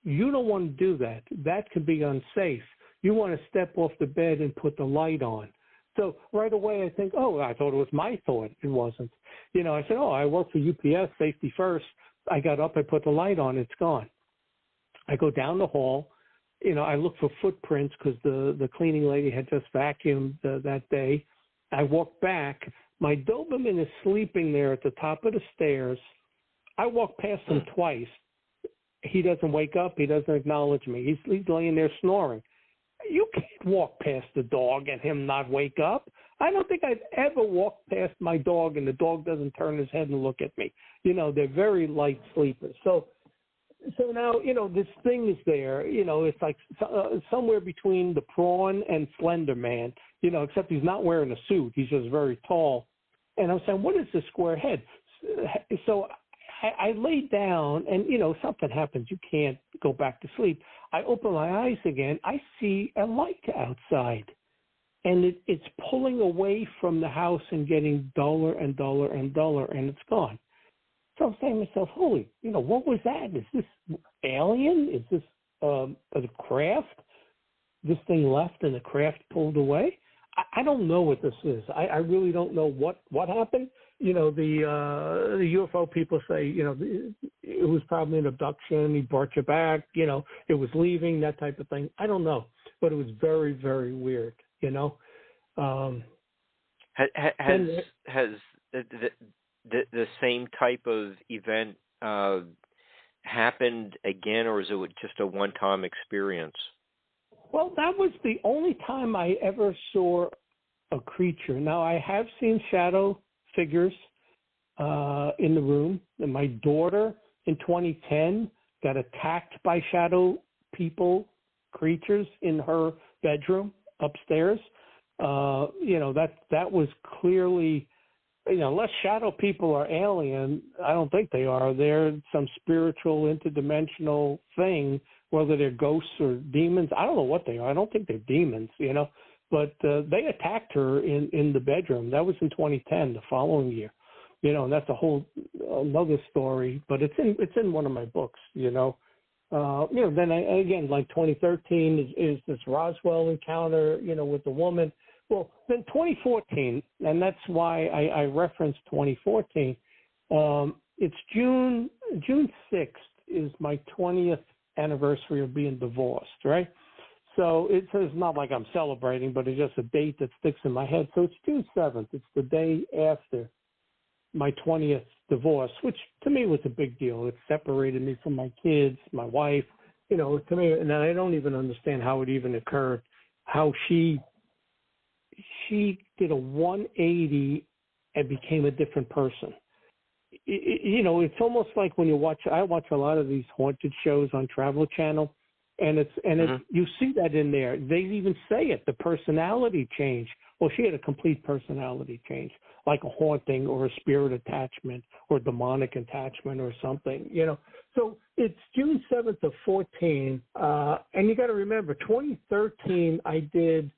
S3: you don't want to do that. That could be unsafe. You want to step off the bed and put the light on. So right away I think, oh, I thought it was my thought. It wasn't. You know, I said, oh, I work for UPS, safety first. I got up, I put the light on, it's gone. I go down the hall. You know, I look for footprints because the cleaning lady had just vacuumed that day. I walk back. My Doberman is sleeping there at the top of the stairs. I walk past him twice. He doesn't wake up. He doesn't acknowledge me. He's laying there snoring. You can't walk past the dog and him not wake up. I don't think I've ever walked past my dog and the dog doesn't turn his head and look at me. You know, they're very light sleepers. So now, you know, this thing is there. You know, it's like somewhere between the prawn and Slender Man, you know, except he's not wearing a suit. He's just very tall. And I'm saying, what is this square head? So I lay down and, you know, something happens. You can't go back to sleep. I open my eyes again. I see a light outside. And it's pulling away from the house and getting duller and duller and duller, and it's gone. So I'm saying to myself, holy, you know, what was that? Is this alien? Is this a craft? This thing left and the craft pulled away? I don't know what this is. I really don't know what happened. You know, the UFO people say, you know, it was probably an abduction. He brought you back. You know, it was leaving, that type of thing. I don't know, but it was very, very weird. You know,
S2: has the same type of event happened again, or is it just a one-time experience?
S3: Well, that was the only time I ever saw a creature. Now, I have seen shadow figures in the room. And my daughter in 2010 got attacked by shadow creatures in her bedroom upstairs. You know, that was clearly, you know, unless shadow people are alien, I don't think they are. They're some spiritual interdimensional thing, whether they're ghosts or demons. I don't know what they are. I don't think they're demons, you know. But they attacked her in the bedroom. That was in 2010, the following year. You know, and that's another story. But it's in one of my books, you know. You know, then again, like 2013 is this Roswell encounter, you know, with the woman. Well, then 2014, and that's why I referenced 2014. It's June 6th is my 20th anniversary of being divorced, right? So it's not like I'm celebrating, but it's just a date that sticks in my head. So it's June 7th. It's the day after my 20th divorce, which to me was a big deal. It separated me from my kids, my wife, you know, to me, and I don't even understand how it even occurred, how she did a 180 and became a different person. You know, it's almost like when I watch a lot of these haunted shows on Travel Channel, and you see that in there. They even say it, the personality change. Well, she had a complete personality change, like a haunting or a spirit attachment or demonic attachment or something, you know. So it's June 7th of 14, and you got to remember, 2013, I did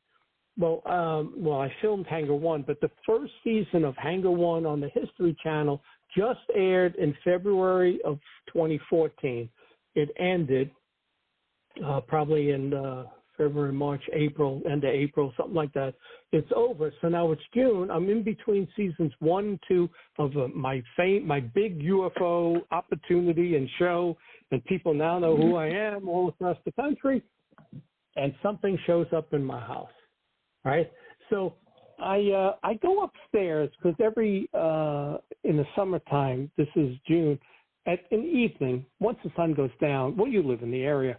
S3: Well, I filmed Hangar One, but the first season of Hangar One on the History Channel just aired in February of 2014. It ended probably in February, March, April, end of April, something like that. It's over. So now it's June. I'm in between seasons 1 and 2 of my big UFO opportunity and show, and people now know who I am all across the country, and something shows up in my house, right? So I go upstairs because every in the summertime, this is June, in the evening, once the sun goes down, well, you live in the area,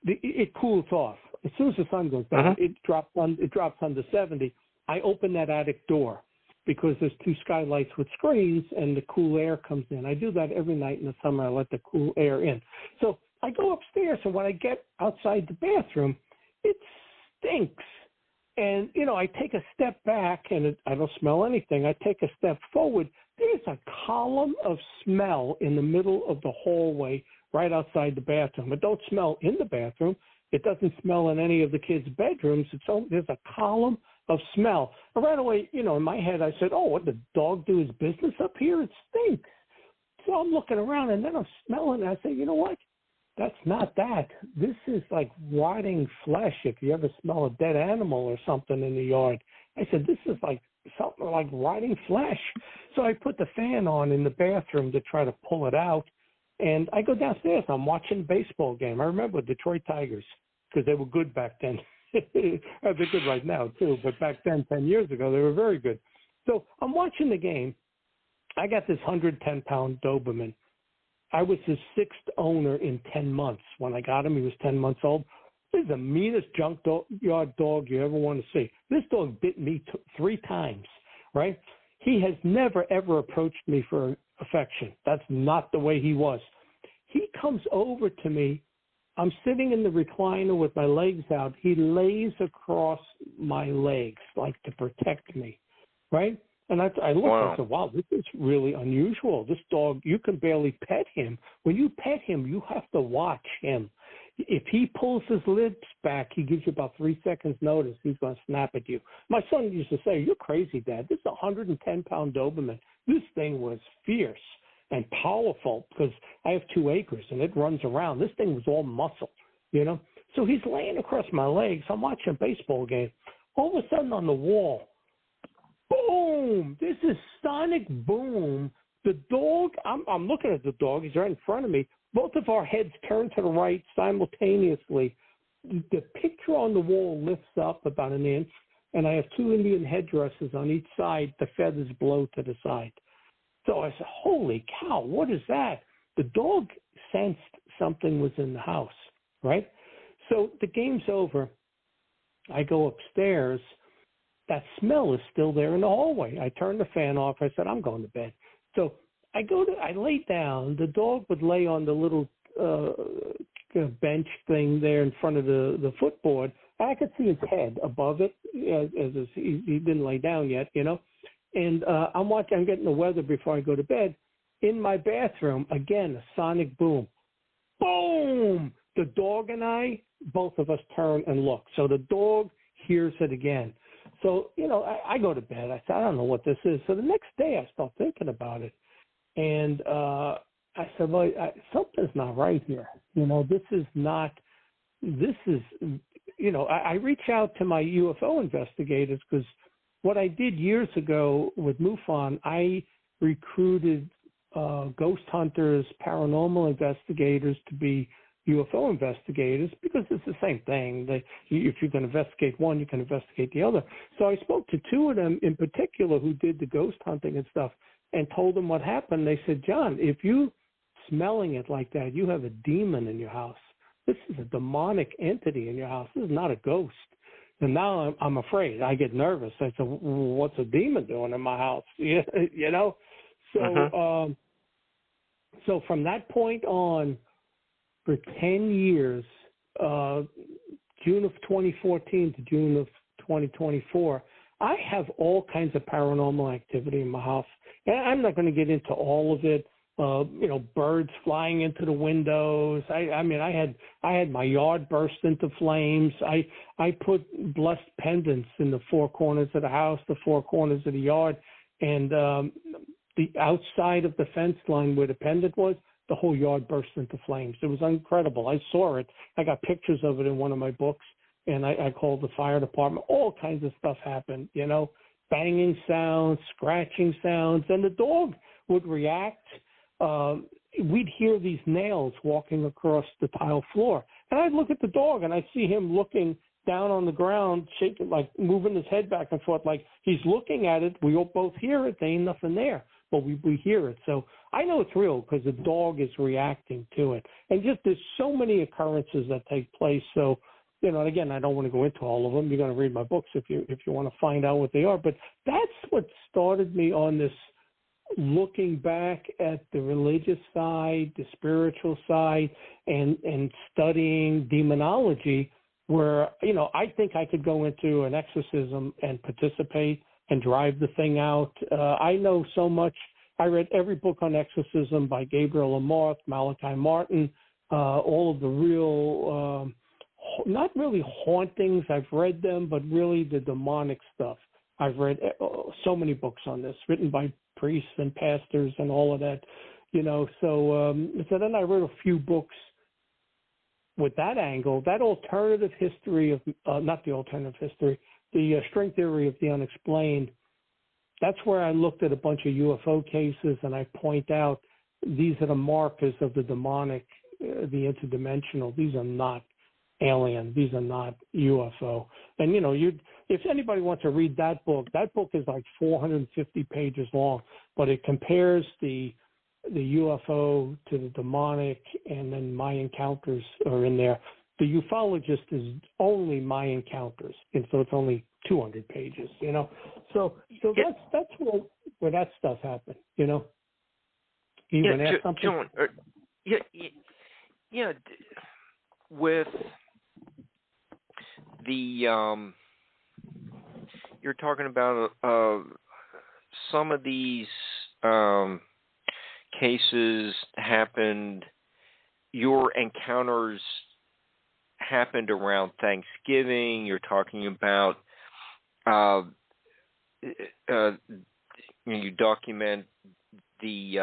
S3: it cools off. As soon as the sun goes down, it drops under 70. I open that attic door because there's 2 skylights with screens and the cool air comes in. I do that every night in the summer. I let the cool air in. So I go upstairs, and when I get outside the bathroom, it stinks. And, I take a step back, and I don't smell anything. I take a step forward. There's a column of smell in the middle of the hallway right outside the bathroom. It don't smell in the bathroom. It doesn't smell in any of the kids' bedrooms. There's a column of smell. And right away, in my head, I said, oh, what, the dog do his business up here? It stinks. So I'm looking around, and then I'm smelling, and I say, you know what? That's not that. This is like rotting flesh if you ever smell a dead animal or something in the yard. I said, this is like something like rotting flesh. So I put the fan on in the bathroom to try to pull it out. And I go downstairs. I'm watching a baseball game. I remember Detroit Tigers because they were good back then. They're good right now, too. But back then, 10 years ago, they were very good. So I'm watching the game. I got this 110-pound Doberman. I was his 6th owner in 10 months. When I got him, he was 10 months old. This is the meanest junkyard dog you ever want to see. This dog bit me 3 times, right? He has never, ever approached me for affection. That's not the way he was. He comes over to me. I'm sitting in the recliner with my legs out. He lays across my legs like to protect me, right? And I looked, I said, wow, this is really unusual. This dog, you can barely pet him. When you pet him, you have to watch him. If he pulls his lips back, he gives you about 3 seconds notice. He's going to snap at you. My son used to say, you're crazy, Dad. This is a 110-pound Doberman. This thing was fierce and powerful because I have 2 acres and it runs around. This thing was all muscle, So he's laying across my legs. I'm watching a baseball game. All of a sudden on the wall, boom! This is sonic boom. The dog, I'm looking at the dog. He's right in front of me. Both of our heads turn to the right simultaneously. The picture on the wall lifts up about an inch, and I have 2 Indian headdresses on each side. The feathers blow to the side. So I said, holy cow, what is that? The dog sensed something was in the house, right? So the game's over. I go upstairs. That smell is still there in the hallway. I turned the fan off. I said, I'm going to bed. So I lay down. The dog would lay on the little bench thing there in front of the footboard. I could see his head above it as he didn't lay down yet, And I'm getting the weather before I go to bed. In my bathroom, again, a sonic boom. Boom! The dog and I, both of us turn and look. So the dog hears it again. So, I go to bed. I said, I don't know what this is. So the next day I start thinking about it. And I said, well, something's not right here. I reach out to my UFO investigators because what I did years ago with MUFON, I recruited ghost hunters, paranormal investigators to be UFO investigators because it's the same thing. If you can investigate one, you can investigate the other. So I spoke to 2 of them in particular who did the ghost hunting and stuff and told them what happened. They said, John, if you smelling it like that, you have a demon in your house. This is a demonic entity in your house. This is not a ghost. And now I'm afraid. I get nervous. I said, what's a demon doing in my house? So, so from that point on, for 10 years, June of 2014 to June of 2024, I have all kinds of paranormal activity in my house. And I'm not going to get into all of it. birds flying into the windows. I mean, I had my yard burst into flames. I put blessed pendants in the four corners of the house, the four corners of the yard, and the outside of the fence line where the pendant was, the whole yard burst into flames. It was incredible. I saw it. I got pictures of it in one of my books, and I called the fire department. All kinds of stuff happened, banging sounds, scratching sounds, and the dog would react. We'd hear these nails walking across the tile floor. And I'd look at the dog, and I'd see him looking down on the ground, shaking, like moving his head back and forth, like he's looking at it. We all both hear it. There ain't nothing there, but we hear it. So I know it's real because the dog is reacting to it. And just there's so many occurrences that take place. So, and again, I don't want to go into all of them. You're going to read my books if you want to find out what they are. But that's what started me on this, looking back at the religious side, the spiritual side, and studying demonology, where, I think I could go into an exorcism and participate and drive the thing out. I know so much. I read every book on exorcism by Gabriel Amorth, Malachi Martin, all of the real, not really hauntings. I've read them, but really the demonic stuff. I've read so many books on this, written by priests and pastors and all of that, So then I read a few books with that angle, that alternative history of, not the alternative history, the string theory of the unexplained. That's where I looked at a bunch of UFO cases, and I point out these are the markers of the demonic, the interdimensional. These are not alien. These are not UFO. And, if anybody wants to read that book is like 450 pages long, but it compares the UFO to the demonic, and then my encounters are in there. The ufologist is only my encounters, and so it's only 200 pages, So that's where that stuff happened, You want to ask something?
S2: John, with the you're talking about some of these cases happened. Your encounters happened around Thanksgiving. You're talking about you document the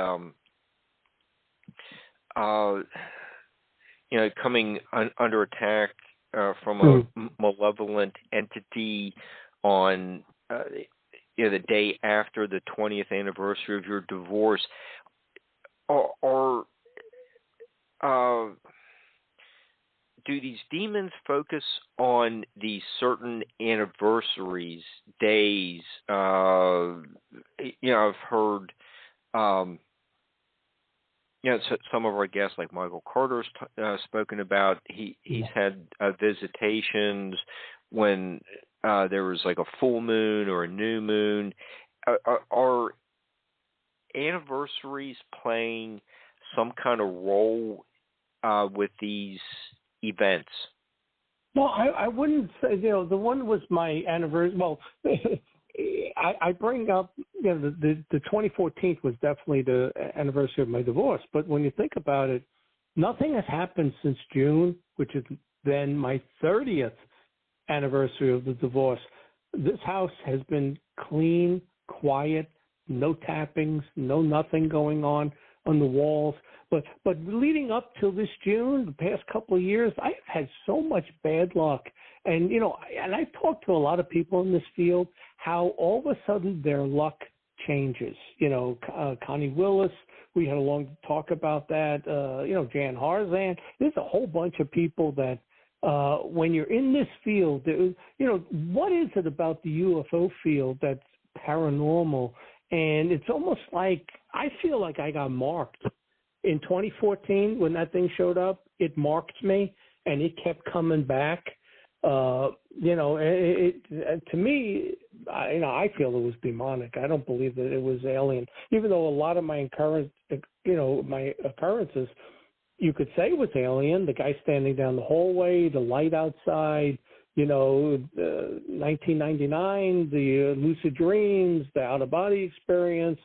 S2: coming under attack from a malevolent entity on the day after the 20th anniversary of your divorce. Do these demons focus on these certain anniversaries, days? I've heard, some of our guests, like Michael Carter's spoken about. He's had visitations when there was like a full moon or a new moon. Are anniversaries playing some kind of role with these events?
S3: Well, I wouldn't say, the one was my anniversary. Well, I bring up, the 2014 was definitely the anniversary of my divorce. But when you think about it, nothing has happened since June, which is then my 30th anniversary of the divorce. This house has been clean, quiet, no tappings, no nothing going on the walls. But leading up till this June, the past couple of years, I've had so much bad luck. And, and I've talked to a lot of people in this field, how all of a sudden their luck changes. Connie Willis, we had a long talk about that. Jan Harzan. There's a whole bunch of people that when you're in this field, what is it about the UFO field that's paranormal? And it's almost like I feel like I got marked. In 2014, when that thing showed up, it marked me, and it kept coming back. To me, I feel it was demonic. I don't believe that it was alien, even though a lot of my occurrences, you could say was alien. The guy standing down the hallway, the light outside, 1999, the lucid dreams, the out-of-body experience,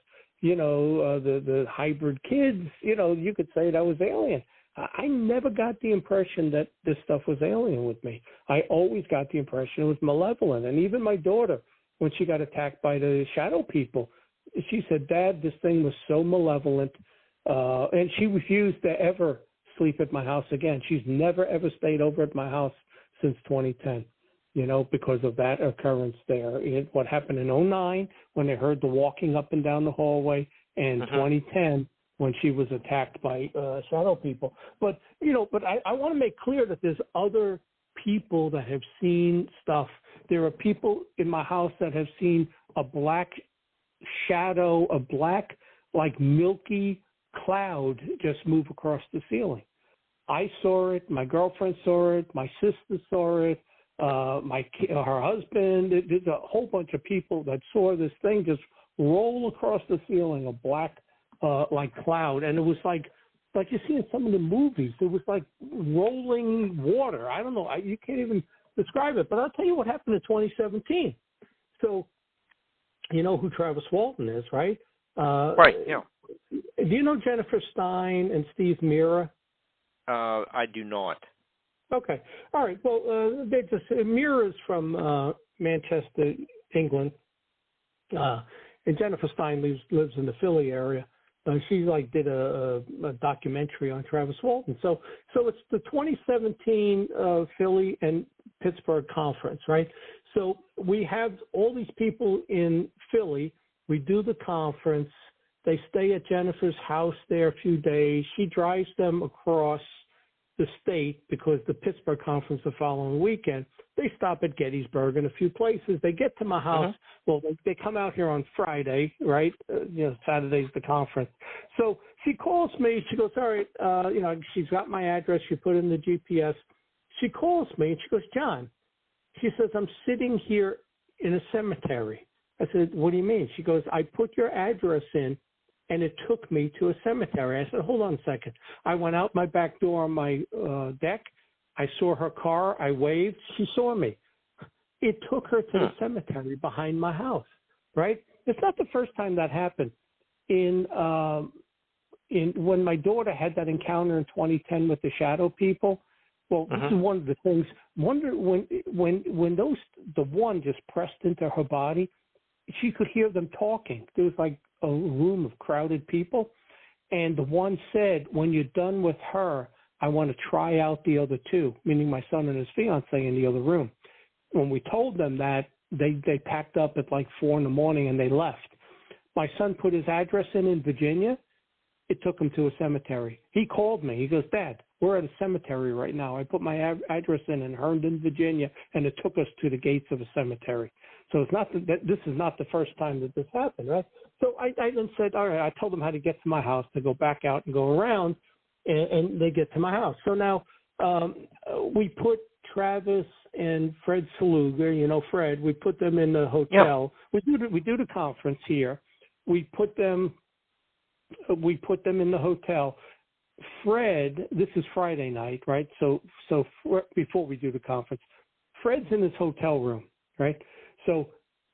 S3: the hybrid kids, you could say that was alien. I never got the impression that this stuff was alien with me. I always got the impression it was malevolent. And even my daughter, when she got attacked by the shadow people, she said, Dad, this thing was so malevolent. And she refused to ever sleep at my house again. She's never, ever stayed over at my house since 2010, because of that occurrence there. What happened in 2009 when they heard the walking up and down the hallway, and 2010 when she was attacked by shadow people. But I want to make clear that there's other people that have seen stuff. There are people in my house that have seen a black shadow, a black, like milky cloud just move across the ceiling. I saw it. My girlfriend saw it. My sister saw it. Her husband. There's a whole bunch of people that saw this thing just roll across the ceiling, a black like cloud, and it was like you see in some of the movies. It was like rolling water. I don't know. You can't even describe it. But I'll tell you what happened in 2017. So, you know who Travis Walton is, right?
S2: Right. Yeah.
S3: Do you know Jennifer Stein and Steve Mira?
S2: I do not.
S3: Okay. All right. Well, Mira's from Manchester, England, and Jennifer Stein lives in the Philly area. She did a documentary on Travis Walton. So it's the 2017 Philly and Pittsburgh conference, right? So we have all these people in Philly. We do the conference. They stay at Jennifer's house there a few days. She drives them across the state because the Pittsburgh conference the following weekend. They stop at Gettysburg and a few places. They get to my house. Well, they come out here on Friday, right? Saturday's the conference. So she calls me. She goes, all right, she's got my address. She put in the GPS. She calls me and she goes, John, she says, I'm sitting here in a cemetery. I said, what do you mean? She goes, I put your address in and it took me to a cemetery. I said, hold on a second. I went out my back door on my deck. I saw her car. I waved. She saw me. It took her to the cemetery behind my house, right? It's not the first time that happened. When my daughter had that encounter in 2010 with the shadow people, well, this is one of the things. Wonder when the one just pressed into her body, she could hear them talking. There was like a room of crowded people, and the one said, when you're done with her, I want to try out the other two, meaning my son and his fiance in the other room. When we told them that, they packed up at like 4 a.m. and they left. My son put his address in Virginia. It took him to a cemetery. He called me. He goes, Dad, we're at a cemetery right now. I put my address in Herndon, Virginia, and it took us to the gates of a cemetery. So it's not that this is not the first time that this happened, right? So I then said, all right, I told them how to get to my house, to go back out and go around, and they get to my house. So now we put Travis and Fred Saluga, Fred, we put them in the hotel. Yeah. We do the conference here. We put them in the hotel. Fred, this is Friday night, right? So before we do the conference, Fred's in his hotel room, right? So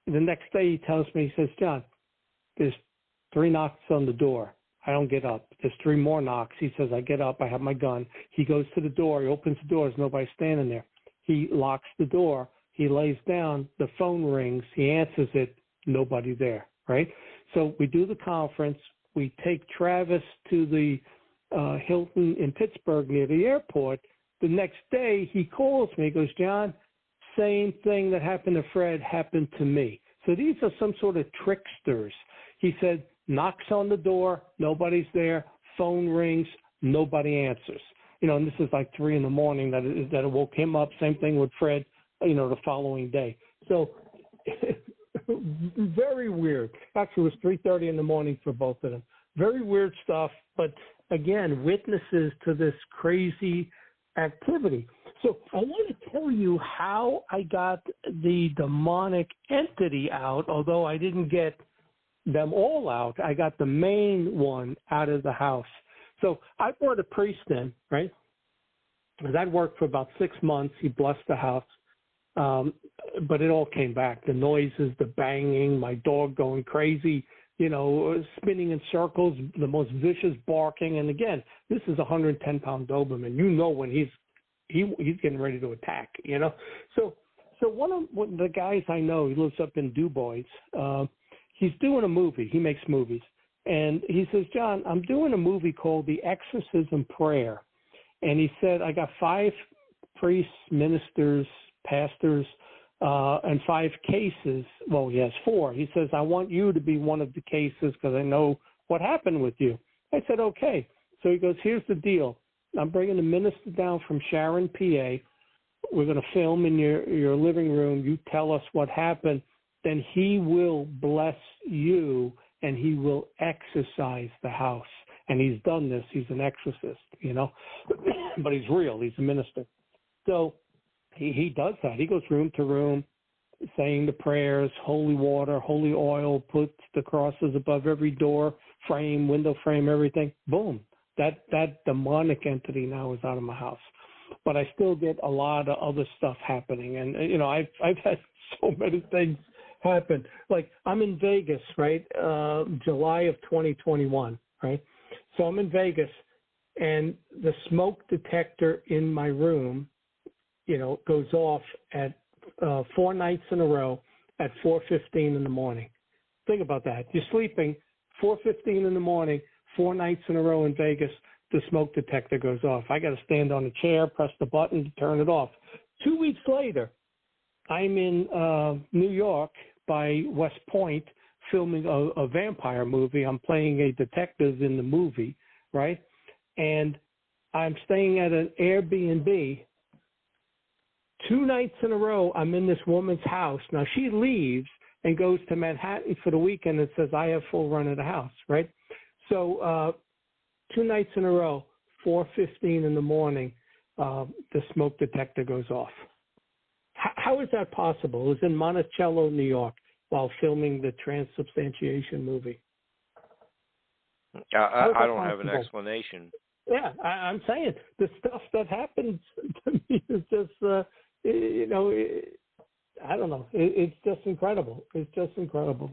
S3: the next day he tells me, he says, John, there's 3 knocks on the door. I don't get up. There's 3 more knocks. He says, I get up. I have my gun. He goes to the door. He opens the door. There's nobody standing there. He locks the door. He lays down. The phone rings. He answers it. Nobody there, right? So we do the conference. We take Travis to the Hilton in Pittsburgh near the airport. The next day he calls me. He goes, John, same thing that happened to Fred happened to me. So these are some sort of tricksters. He said, knocks on the door, nobody's there, phone rings, nobody answers. And this is like 3 a.m. that it woke him up. Same thing with Fred, the following day. So very weird. Actually, it was 3:30 in the morning for both of them. Very weird stuff, but again, witnesses to this crazy activity. So I want to tell you how I got the demonic entity out, although I didn't get them all out. I got the main one out of the house. So I brought a priest in, right? That worked for about 6 months. He blessed the house. But it all came back. The noises, the banging, my dog going crazy, spinning in circles, the most vicious barking. And again, this is a 110-pound Doberman. When he's getting ready to attack. So one of the guys I know, he lives up in Du Bois. He's doing a movie. He makes movies, and he says, John, I'm doing a movie called The Exorcism Prayer, and he said I got 5 priests, ministers, pastors. And 5 cases. Well, he has 4. He says, I want you to be one of the cases because I know what happened with you. I said, okay. So he goes, here's the deal. I'm bringing the minister down from Sharon, PA. We're going to film in your living room. You tell us what happened. Then he will bless you and he will exorcise the house. And he's done this. He's an exorcist, but he's real. He's a minister. So he does that. He goes room to room, saying the prayers, holy water, holy oil, puts the crosses above every door frame, window frame, everything. Boom. That demonic entity now is out of my house. But I still get a lot of other stuff happening. And, I've had so many things happen. Like I'm in Vegas, right? July of 2021, right? So I'm in Vegas, and the smoke detector in my room goes off at 4 nights in a row at 4:15 in the morning. Think about that. You're sleeping, 4:15 in the morning, 4 nights in a row in Vegas, the smoke detector goes off. I got to stand on a chair, press the button to turn it off. 2 weeks later, I'm in New York by West Point filming a vampire movie. I'm playing a detective in the movie, right? And I'm staying at an Airbnb. 2 nights in a row, I'm in this woman's house. Now, she leaves and goes to Manhattan for the weekend and says, I have full run of the house, right? So 2 nights in a row, 4:15 in the morning, the smoke detector goes off. How is that possible? It was in Monticello, New York, while filming the transubstantiation movie.
S2: I don't have an explanation.
S3: Yeah, I'm saying the stuff that happens to me is just, I don't know. It's just incredible. It's just incredible,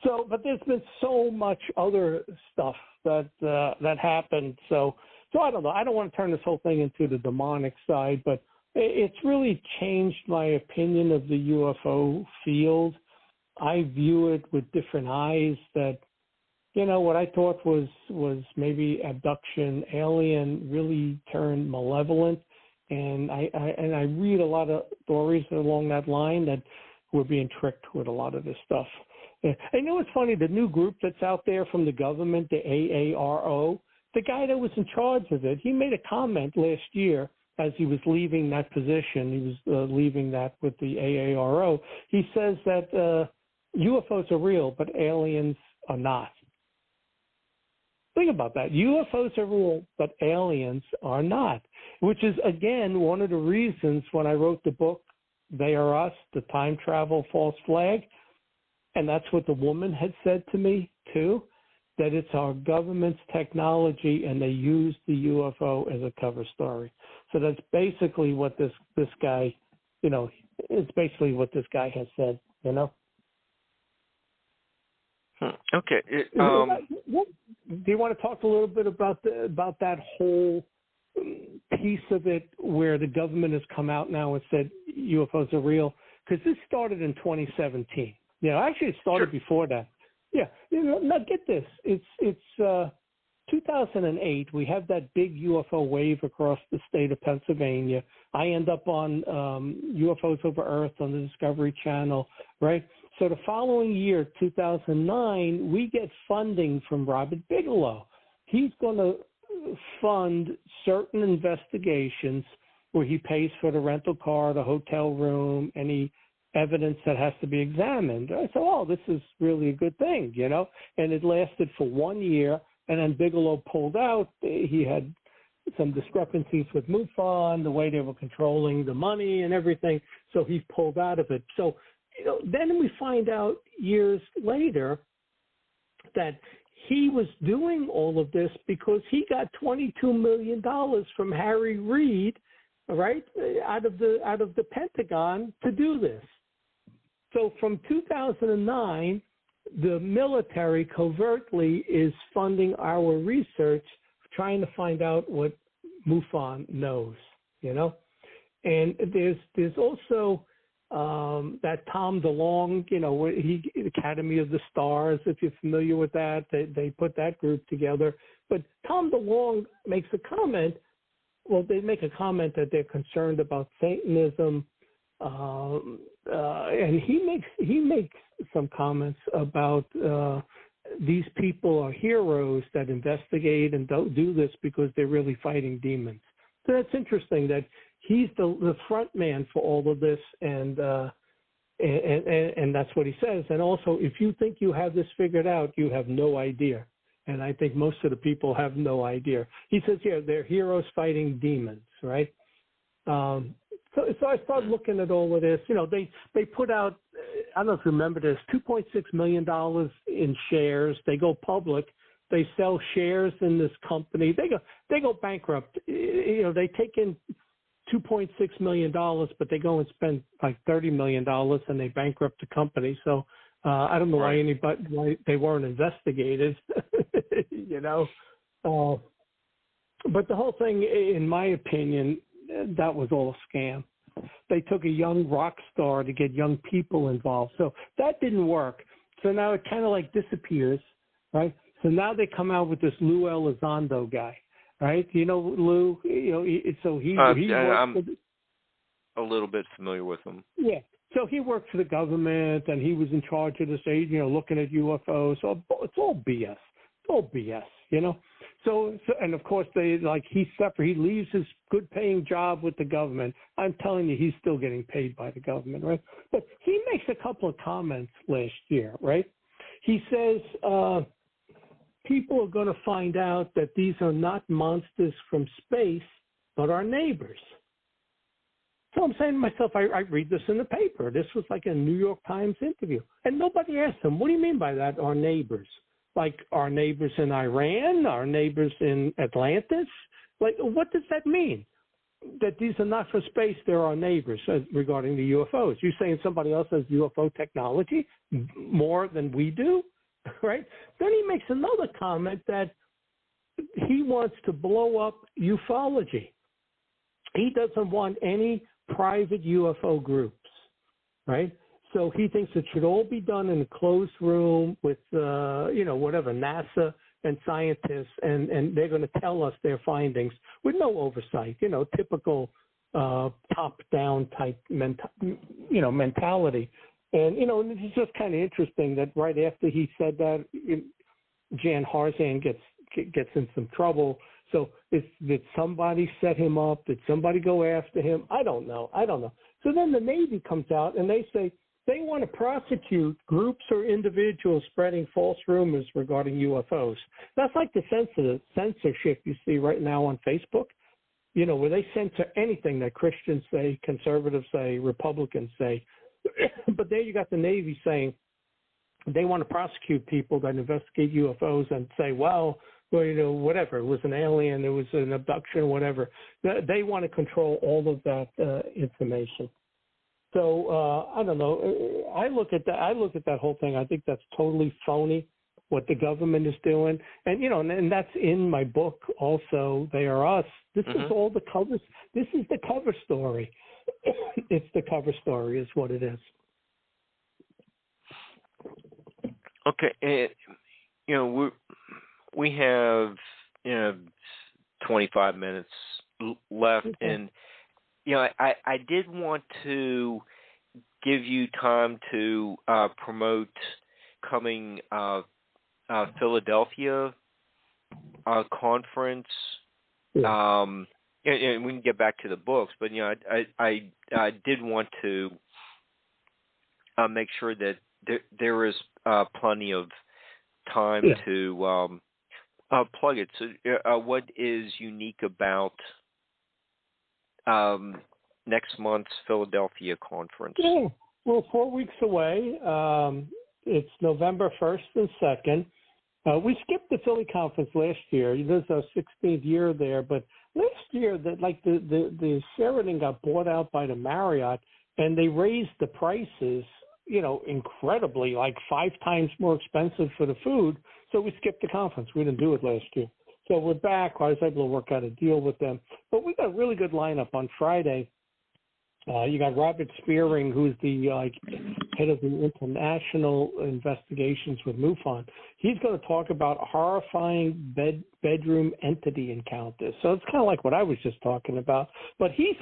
S3: So, but there's been so much other stuff that happened. So I don't know. I don't want to turn this whole thing into the demonic side, but it's really changed my opinion of the UFO field. I view it with different eyes that, what I thought was maybe abduction, alien really turned malevolent. And I read a lot of stories along that line that we're being tricked with a lot of this stuff. And it's funny, the new group that's out there from the government, the AARO, the guy that was in charge of it, he made a comment last year as he was leaving that position. He was leaving that with the AARO. He says that UFOs are real, but aliens are not. Think about that. UFOs are real, but aliens are not, which is, again, one of the reasons when I wrote the book, They Are Us, the Time Travel False Flag, and that's what the woman had said to me, too, that it's our government's technology and they use the UFO as a cover story. So that's basically what this guy, it's basically what this guy has said,
S2: Okay.
S3: Do you want to talk a little bit about that whole piece of it where the government has come out now and said UFOs are real? Because this started in 2017. Actually it started before that. Yeah. Now get this. It's 2008. We have that big UFO wave across the state of Pennsylvania. I end up on UFOs Over Earth on the Discovery Channel, right? So the following year, 2009, we get funding from Robert Bigelow. He's going to fund certain investigations where he pays for the rental car, the hotel room, any evidence that has to be examined. I said, this is really a good thing, And it lasted for 1 year, and then Bigelow pulled out. He had some discrepancies with MUFON, the way they were controlling the money and everything, so he pulled out of it. So, then we find out years later that he was doing all of this because he got $22 million from Harry Reid, right, out of the Pentagon to do this. So from 2009 the military covertly is funding our research, trying to find out what MUFON knows, you know? And there's also that Tom DeLonge, you know, where Academy of the Stars, if you're familiar with that, they put that group together. But Tom DeLonge makes a comment. Well, they make a comment that they're concerned about Satanism, and he makes some comments about these people are heroes that investigate and don't do this because they're really fighting demons. So that's interesting that he's the front man for all of this, and that's what he says. And also, if you think you have this figured out, you have no idea. And I think most of the people have no idea. He says, yeah, they're heroes fighting demons, right? So I started looking at all of this. You know, they put out, I don't know if you remember this, $2.6 million in shares. They go public. They sell shares in this company. They go bankrupt. You know, they take in $2.6 million, but they go and spend like $30 million and they bankrupt the company. So I don't know why they weren't investigated, you know. But the whole thing, in my opinion, that was all a scam. They took a young rock star to get young people involved. So that didn't work. So now it kind of like disappears, right? So now they come out with this Lou Elizondo guy, right? You know Lou? You know, so he
S2: I'm a little bit familiar with him.
S3: Yeah. So he worked for the government, and he was in charge of this, you know, looking at UFOs. So it's all BS. It's all BS, you know. So and of course he leaves his good-paying job with the government. I'm telling you, he's still getting paid by the government, right? But he makes a couple of comments last year, right? He says people are going to find out that these are not monsters from space, but our neighbors. So I'm saying to myself, I read this in the paper. This was like a New York Times interview. And nobody asked him, what do you mean by that, our neighbors? Like our neighbors in Iran, our neighbors in Atlantis? Like, what does that mean? That these are not from space, they're our neighbors regarding the UFOs. You're saying somebody else has UFO technology more than we do, right? Then he makes another comment that he wants to blow up ufology. He doesn't want any private UFO groups, right? So he thinks it should all be done in a closed room with, whatever, NASA and scientists, and they're going to tell us their findings with no oversight, you know, typical top-down type mentality. And, you know, it's just kind of interesting that right after he said that, Jan Harzan gets in some trouble. So did somebody set him up? Did somebody go after him? I don't know. So then the Navy comes out and they say they want to prosecute groups or individuals spreading false rumors regarding UFOs. That's like the censorship you see right now on Facebook, you know, where they censor anything that Christians say, conservatives say, Republicans say. But there you got the Navy saying they want to prosecute people that investigate UFOs and say, well, you know, whatever, it was an alien, it was an abduction, whatever. They want to control all of that information. So I don't know. I look at that whole thing. I think that's totally phony, what the government is doing. And, you know, and that's in my book also, They Are Us. This is all the covers. This is the cover story. It's the cover story is what it is.
S2: Okay. You know, we have, 25 minutes left. Okay. And, you know, I did want to give you time to promote coming Philadelphia conference. Yeah. And we can get back to the books, but, you know, I did want to make sure that there is plenty of time to plug it. So what is unique about next month's Philadelphia conference?
S3: Yeah, well, 4 weeks away. It's November 1st and 2nd. We skipped the Philly conference last year. This is our 16th year there, but last year, the Sheraton got bought out by the Marriott, and they raised the prices, incredibly, like 5 times more expensive for the food. So we skipped the conference. We didn't do it last year. So we're back. I was able to work out a deal with them. But we got a really good lineup on Friday. You got Robert Spearing, who's the head of the international investigations with MUFON. He's going to talk about horrifying bedroom entity encounters. So it's kind of like what I was just talking about. But he's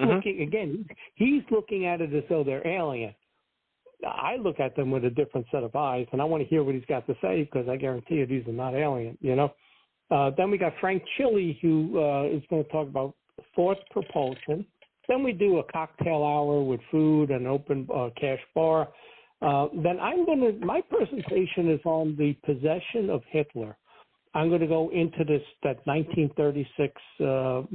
S3: he's looking at it as though they're alien. I look at them with a different set of eyes, and I want to hear what he's got to say because I guarantee you these are not alien, Then we got Frank Chili, who is going to talk about thought propulsion. Then we do a cocktail hour with food and open cash bar. Then my presentation is on the possession of Hitler. I'm going to go into that 1936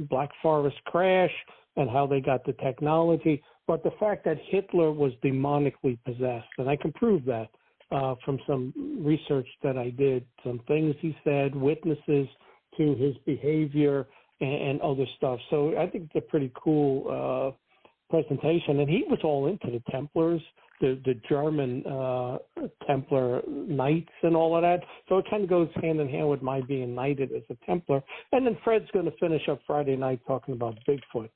S3: Black Forest crash and how they got the technology, but the fact that Hitler was demonically possessed, and I can prove that from some research that I did, some things he said, witnesses to his behavior, and other stuff. So I think it's a pretty cool presentation. And he was all into the Templars, the German Templar knights and all of that. So it kind of goes hand in hand with my being knighted as a Templar. And then Fred's going to finish up Friday night talking about Bigfoot.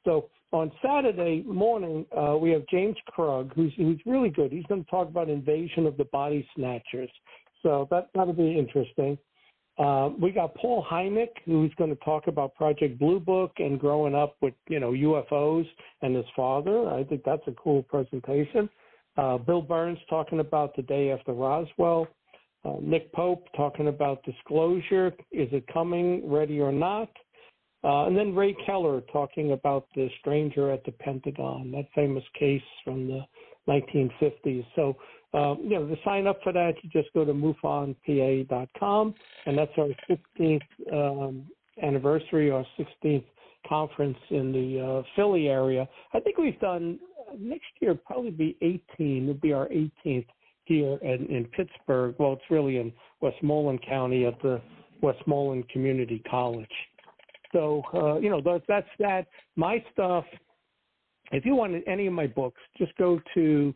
S3: So on Saturday morning, we have James Krug, who's really good. He's going to talk about invasion of the body snatchers. So that'll be interesting. We got Paul Hynek, who's going to talk about Project Blue Book and growing up with, UFOs and his father. I think that's a cool presentation. Bill Burns talking about the day after Roswell. Nick Pope talking about disclosure. Is it coming, ready or not? And then Ray Keller talking about the stranger at the Pentagon, that famous case from the 1950s. So, to sign up for that, you just go to MUFONPA.com, and that's our 16th anniversary, our 16th conference in the Philly area. I think we've done, next year probably be 18. It'll be our 18th here in Pittsburgh. Well, it's really in Westmoreland County at the Westmoreland Community College. So, that's that. My stuff, if you want any of my books, just go to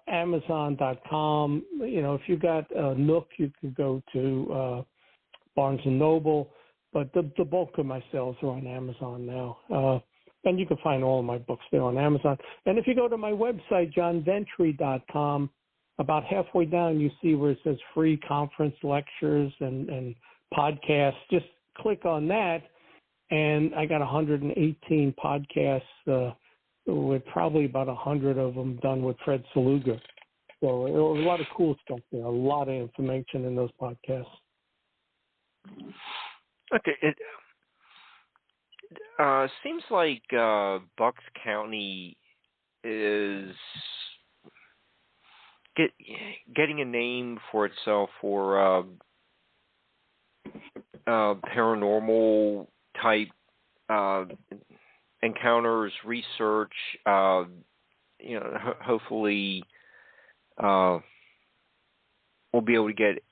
S3: Amazon.com. If you got Nook, you could go to Barnes & Noble. But the bulk of my sales are on Amazon now. And you can find all of my books there on Amazon. And if you go to my website, JOHNVENTRE.com, about halfway down, you see where it says free conference lectures and podcasts. Just click on that. And I got 118 podcasts with probably about 100 of them done with Fred Saluga. So there was a lot of cool stuff there, a lot of information in those podcasts.
S2: Okay. It seems like Bucks County is getting a name for itself for paranormal type encounters, research. Hopefully we'll be able to get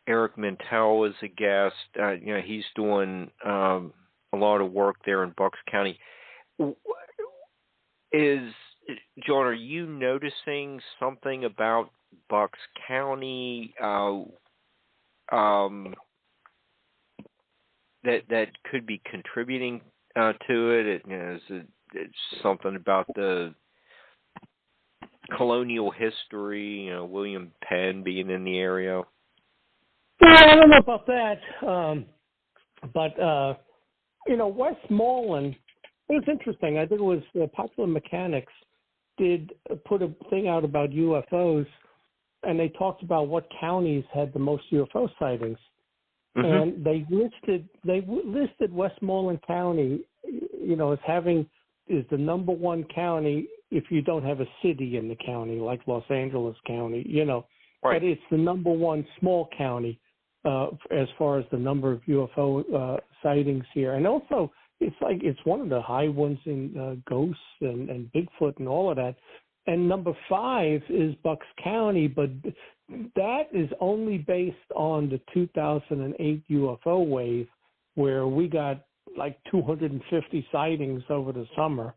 S2: Eric Mintel as a guest. He's doing a lot of work there in Bucks County. John, are you noticing something about Bucks County that could be contributing to it? Is it something about the colonial history, William Penn being in the area?
S3: I don't know about that. But Westmoreland, it was interesting. I think it was Popular Mechanics did put a thing out about UFOs, and they talked about what counties had the most UFO sightings. Mm-hmm. And they listed Westmoreland County, as is the number one county if you don't have a city in the county, like Los Angeles County, Right. But it's the number one small county as far as the number of UFO sightings here. And also, it's one of the high ones in ghosts and Bigfoot and all of that. And number 5 is Bucks County, but that is only based on the 2008 UFO wave, where we got like 250 sightings over the summer,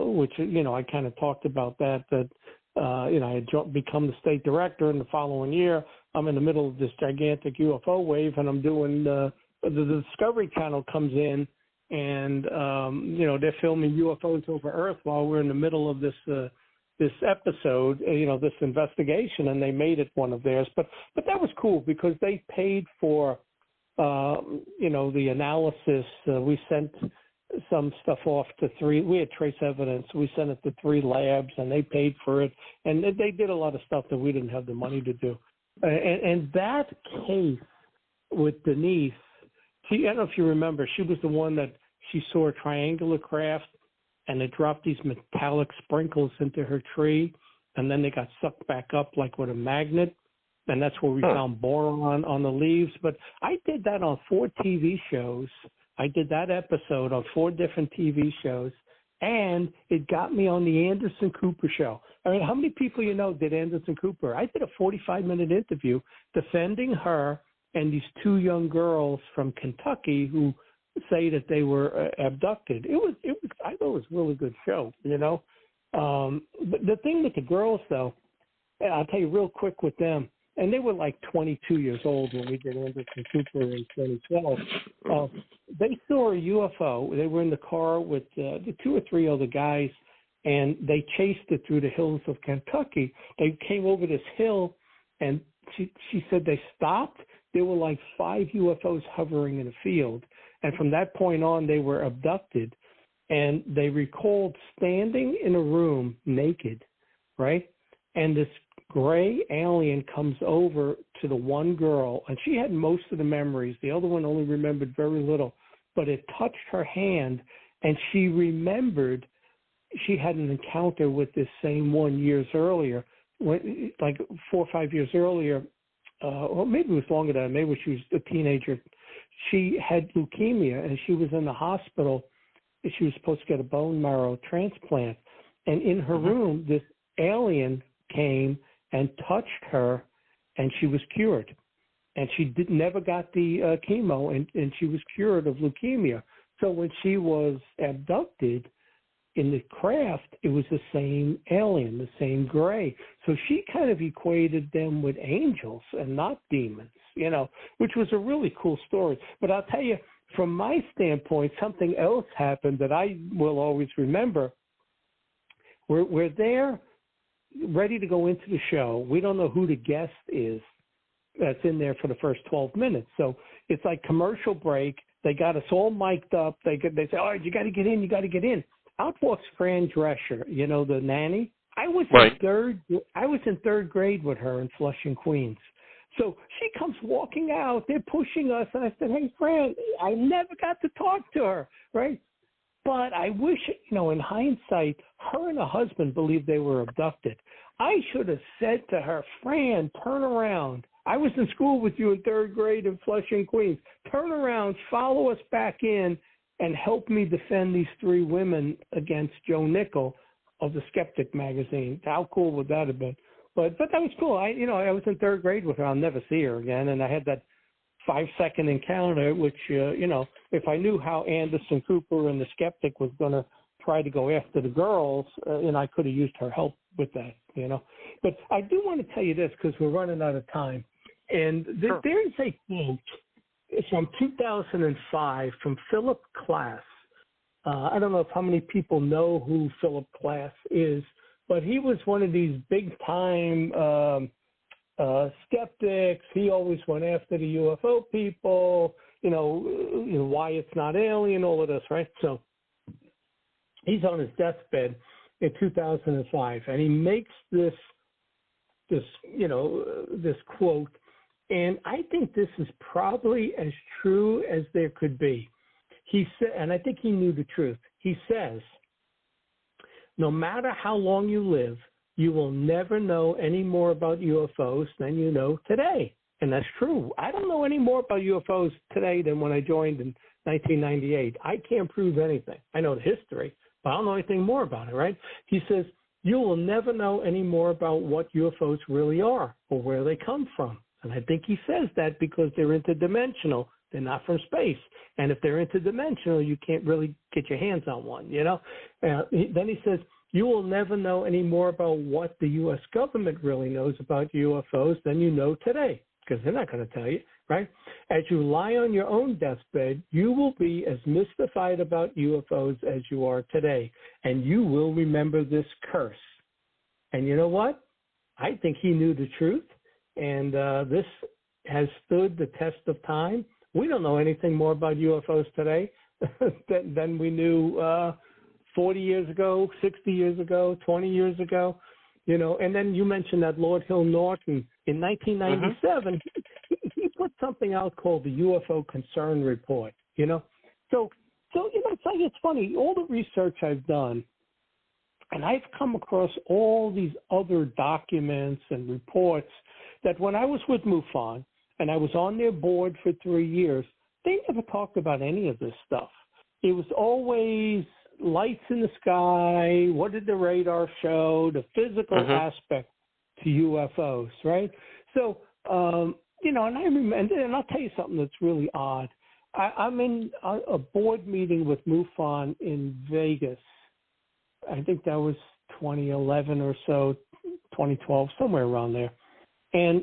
S3: which, I kind of talked about that I had become the state director, and the following year, I'm in the middle of this gigantic UFO wave, and I'm doing the Discovery Channel comes in, and they're filming UFOs over Earth while we're in the middle of this episode, this investigation, and they made it one of theirs. But that was cool because they paid for, the analysis. We sent some stuff off to we had trace evidence. We sent it to 3 labs, and they paid for it. And they did a lot of stuff that we didn't have the money to do. And that case with Denise, I don't know if you remember, she was the one that she saw a triangular craft, and it dropped these metallic sprinkles into her tree, and then they got sucked back up like with a magnet, and that's where we found boron on the leaves. But I did that on 4 TV shows. I did that episode on 4 different TV shows, and it got me on the Anderson Cooper show. I mean, how many people did Anderson Cooper? I did a 45-minute interview defending her and these 2 young girls from Kentucky who say that they were abducted. I thought it was a really good show, But the thing with the girls, though, I'll tell you real quick with them, and they were like 22 years old when we did Anderson Cooper in 2012. They saw a UFO. They were in the car with the 2 or 3 other guys, and they chased it through the hills of Kentucky. They came over this hill, and she said they stopped. There were like 5 UFOs hovering in a field. And from that point on, they were abducted. And they recalled standing in a room naked, right? And this gray alien comes over to the one girl, and she had most of the memories. The other one only remembered very little. But it touched her hand, and she remembered she had an encounter with this same one years earlier, like 4 or 5 years earlier. Or maybe it was longer than that. Maybe she was a teenager. She had leukemia, and she was in the hospital. She was supposed to get a bone marrow transplant. And in her room, this alien came and touched her, and she was cured. And she never got the chemo, and she was cured of leukemia. So when she was abducted in the craft, it was the same alien, the same gray. So she kind of equated them with angels and not demons, which was a really cool story. But I'll tell you, from my standpoint, something else happened that I will always remember. We're there, ready to go into the show. We don't know who the guest is that's in there for the first 12 minutes. So it's like commercial break. They got us all mic'd up. They say, all right, you got to get in. You got to get in. Out walks Fran Drescher, the nanny. I was in third grade with her in Flushing, Queens. So she comes walking out. They're pushing us, and I said, "Hey, Fran, I never got to talk to her, right?" But I wish, in hindsight, her and her husband believed they were abducted. I should have said to her, "Fran, turn around. I was in school with you in third grade in Flushing, Queens. Turn around, follow us back in, and help me defend these 3 women against Joe Nickel of the Skeptic magazine." How cool would that have been? But that was cool. I was in third grade with her. I'll never see her again. And I had that 5-second encounter, which, if I knew how Anderson Cooper and the Skeptic was going to try to go after the girls, I could have used her help with that, But I do want to tell you this because we're running out of time. And there's a quote from 2005 from Philip Klass. I don't know how many people know who Philip Klass is, but he was one of these big-time skeptics. He always went after the UFO people, why it's not alien, all of this, right? So he's on his deathbed in 2005, and he makes this quote, and I think this is probably as true as there could be. He said, and I think he knew the truth. He says, "No matter how long you live, you will never know any more about UFOs than you know today." And that's true. I don't know any more about UFOs today than when I joined in 1998. I can't prove anything. I know the history, but I don't know anything more about it, right? He says, "You will never know any more about what UFOs really are or where they come from." And I think he says that because they're interdimensional. They're not from space. And if they're interdimensional, you can't really get your hands on one, Then he says, You will never know any more about what the U.S. government really knows about UFOs than you know today, because they're not going to tell you, right? As you lie on your own deathbed, you will be as mystified about UFOs as you are today, and you will remember this curse. And you know what? I think he knew the truth, and this has stood the test of time. We don't know anything more about UFOs today than we knew 40 years ago, 60 years ago, 20 years ago, and then you mentioned that Lord Hill Norton in 1997, he put something out called the UFO Concern Report, So, it's funny, all the research I've done, and I've come across all these other documents and reports that when I was with MUFON and I was on their board for 3 years, they never talked about any of this stuff. It was always lights in the sky, what did the radar show, the physical aspect to UFOs, right? So, and I remember, and I'll tell you something that's really odd. I'm in a board meeting with MUFON in Vegas. I think that was 2011 or so, 2012, somewhere around there. And,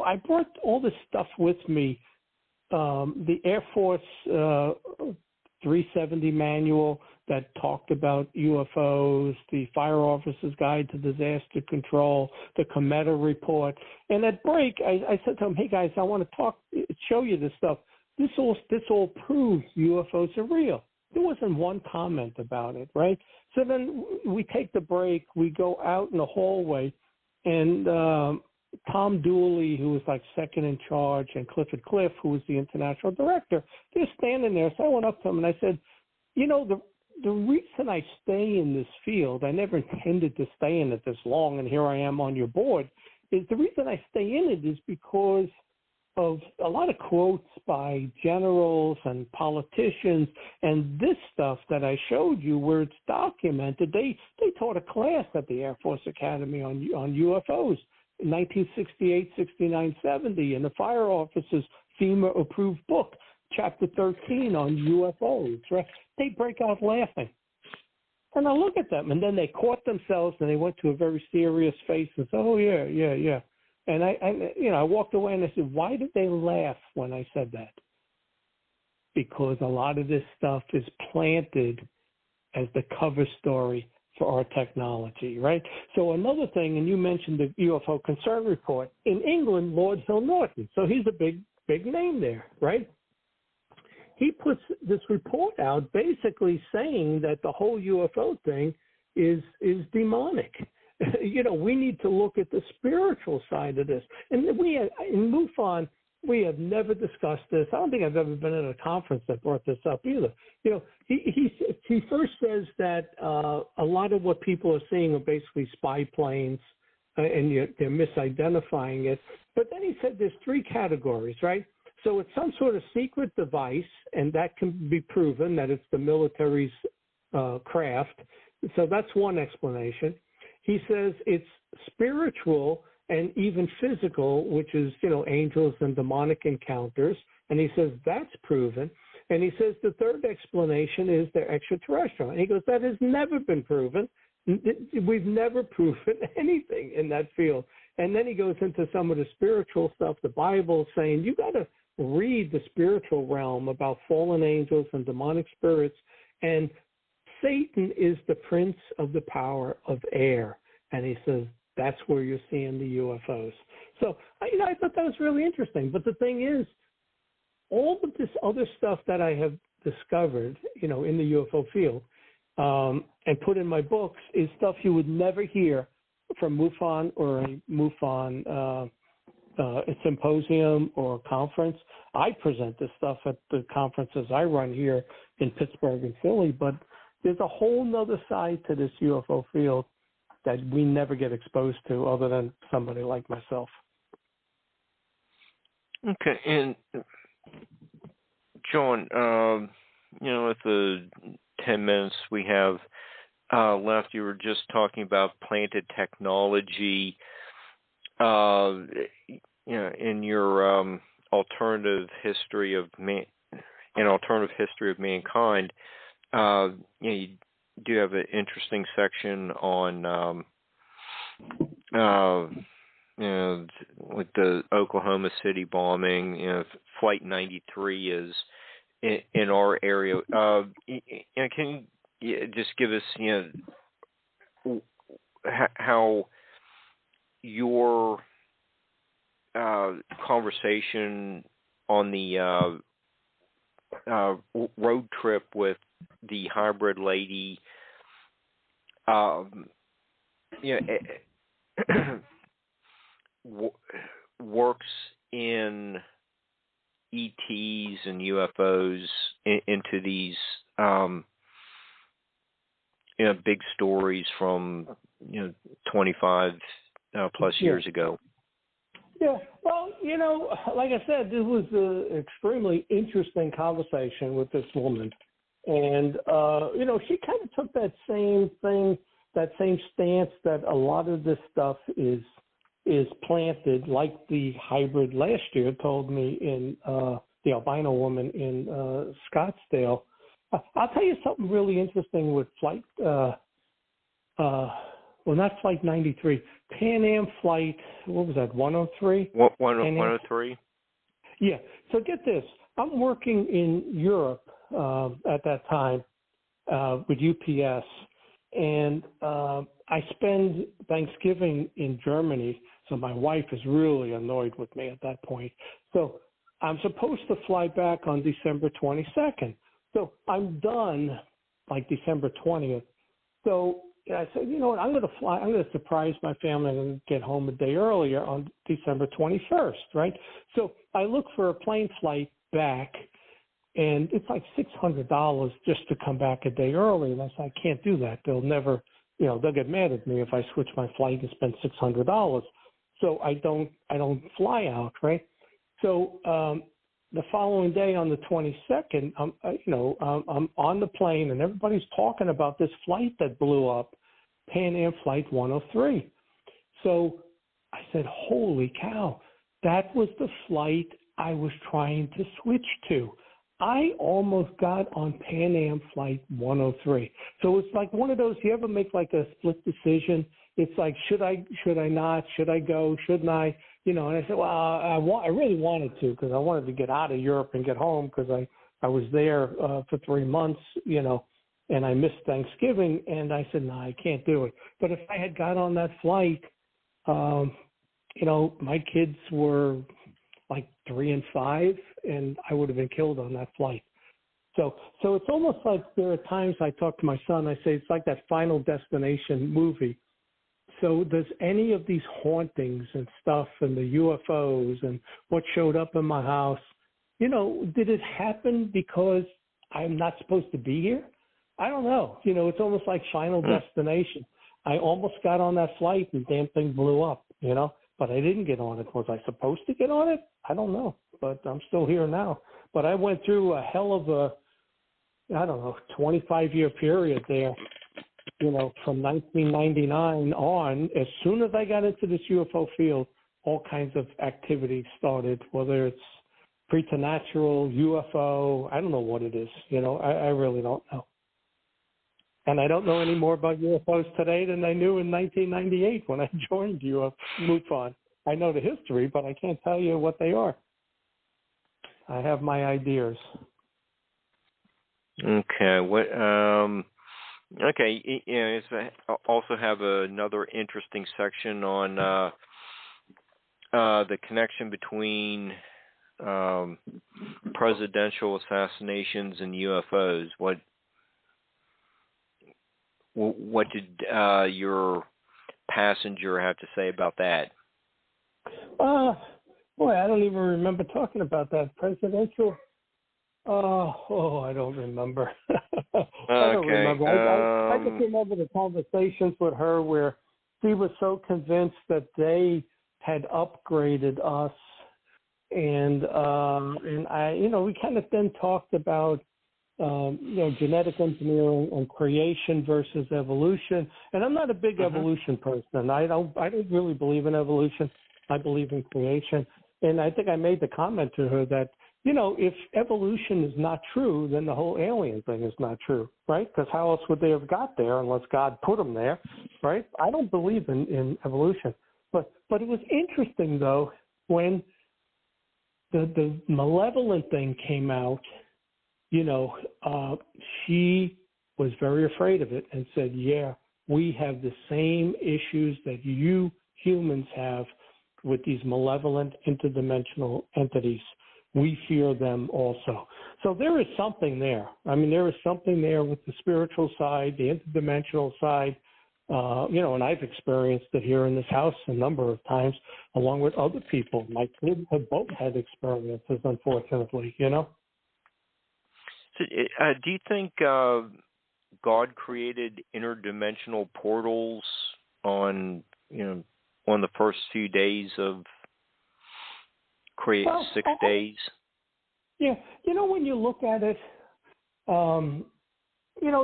S3: I brought all this stuff with me, the Air Force 370 manual that talked about UFOs, the Fire Officer's Guide to Disaster Control, the Cometa Report. And at break, I said to them, hey, guys, I want to show you this stuff. This all proves UFOs are real. There wasn't one comment about it, right? So then we take the break. We go out in the hallway, and Tom Dooley, who was like second in charge, and Clifford Cliff, who was the international director, they're standing there. So I went up to him and I said, the reason I stay in this field, I never intended to stay in it this long, and here I am on your board, is the reason I stay in it is because of a lot of quotes by generals and politicians, and this stuff that I showed you where it's documented. They taught a class at the Air Force Academy on UFOs in 1968, 69, 70, in the Fire Officer's FEMA-approved book, Chapter 13 on UFOs, right? They break out laughing. And I look at them, and then they caught themselves, and they went to a very serious face and said, oh, yeah. And I walked away, and I said, why did they laugh when I said that? Because a lot of this stuff is planted as the cover story for our technology, right? So another thing, and you mentioned the UFO Concern Report, in England, Lord Hill Norton, so he's a big name there, right? He puts this report out basically saying that the whole UFO thing is demonic. We need to look at the spiritual side of this. And we, in MUFON, we have never discussed this. I don't think I've ever been at a conference that brought this up either. He first says that a lot of what people are seeing are basically spy planes, and they're misidentifying it. But then he said there's 3 categories, right? So it's some sort of secret device, and that can be proven that it's the military's craft. So that's one explanation. He says it's spiritual and even physical, which is, angels and demonic encounters. And he says that's proven. And he says the third explanation is they're extraterrestrial. And he goes, that has never been proven. We've never proven anything in that field. And then he goes into some of the spiritual stuff, the Bible, saying you got to read the spiritual realm about fallen angels and demonic spirits. And Satan is the prince of the power of air. And he says that's where you're seeing the UFOs. So, I thought that was really interesting. But the thing is, all of this other stuff that I have discovered, in the UFO field and put in my books is stuff you would never hear from MUFON or a MUFON a symposium or a conference. I present this stuff at the conferences I run here in Pittsburgh and Philly, but there's a whole nother side to this UFO field that we never get exposed to other than somebody like myself.
S2: Okay, and John, with the 10 minutes we have left, you were just talking about planted technology. In your alternative history of mankind, you do have an interesting section on with the Oklahoma City bombing. Flight 93 is in our area. Can you just give us how your conversation on the road trip with the hybrid lady works in ETs and UFOs into these big stories from 25 plus years ago.
S3: Yeah, well, like I said, this was an extremely interesting conversation with this woman. And, she kind of took that same thing, that same stance that a lot of this stuff is planted, like the hybrid last year told me in the albino woman in Scottsdale. I'll tell you something really interesting with flight, not Flight 93, Pan Am Flight, what was that, 103?
S2: 103?
S3: Yeah. So get this. I'm working in Europe at that time with UPS, and I spend Thanksgiving in Germany, so my wife is really annoyed with me at that point. So I'm supposed to fly back on December 22nd. So I'm done like December 20th. So I said, you know what, I'm going to fly. I'm going to surprise my family and get home a day earlier on December 21st, right? So I look for a plane flight back, and it's like $600 just to come back a day early. And I said, I can't do that. They'll never, they'll get mad at me if I switch my flight and spend $600. So I don't fly out, right? So the following day on the 22nd, I'm on the plane, and everybody's talking about this flight that blew up, Pan Am Flight 103. So I said, holy cow, that was the flight I was trying to switch to. I almost got on Pan Am Flight 103. So it's like one of those, you ever make like a split decision? It's like, should I not? Should I go? Shouldn't I? And I said, well, I really wanted to, because I wanted to get out of Europe and get home, because I was there for 3 months, and I missed Thanksgiving. And I said, no, I can't do it. But if I had got on that flight, my kids were like 3 and 5, and I would have been killed on that flight. So it's almost like there are times I talk to my son, I say it's like that Final Destination movie. So does any of these hauntings and stuff and the UFOs and what showed up in my house, did it happen because I'm not supposed to be here? I don't know. It's almost like Final Destination. I almost got on that flight and damn thing blew up, but I didn't get on it. Was I supposed to get on it? I don't know, but I'm still here now. But I went through a hell of a, 25-year period there. From 1999 on, as soon as I got into this UFO field, all kinds of activities started, whether it's preternatural, UFO, I don't know what it is. I really don't know. And I don't know any more about UFOs today than I knew in 1998 when I joined MUFON. I know the history, but I can't tell you what they are. I have my ideas.
S2: Okay. Okay, it's also have another interesting section on the connection between presidential assassinations and UFOs. What did your passenger have to say about that?
S3: Boy, I don't even remember talking about that. Presidential. I don't remember. I don't remember. I just remember the conversations with her where she was so convinced that they had upgraded us, and I, we kind of then talked about genetic engineering and creation versus evolution. And I'm not a big evolution person. I don't really believe in evolution. I believe in creation. And I think I made the comment to her that if evolution is not true, then the whole alien thing is not true, right? Because how else would they have got there unless God put them there, right? I don't believe in evolution. But it was interesting, though, when the malevolent thing came out, she was very afraid of it and said, yeah, we have the same issues that you humans have with these malevolent interdimensional entities. We fear them also. So there is something there. I mean, there is something there with the spiritual side, the interdimensional side, and I've experienced it here in this house a number of times, along with other people. My kids have both had experiences, unfortunately,
S2: So, do you think God created interdimensional portals on the first few days of 6 days?
S3: Yeah. When you look at it,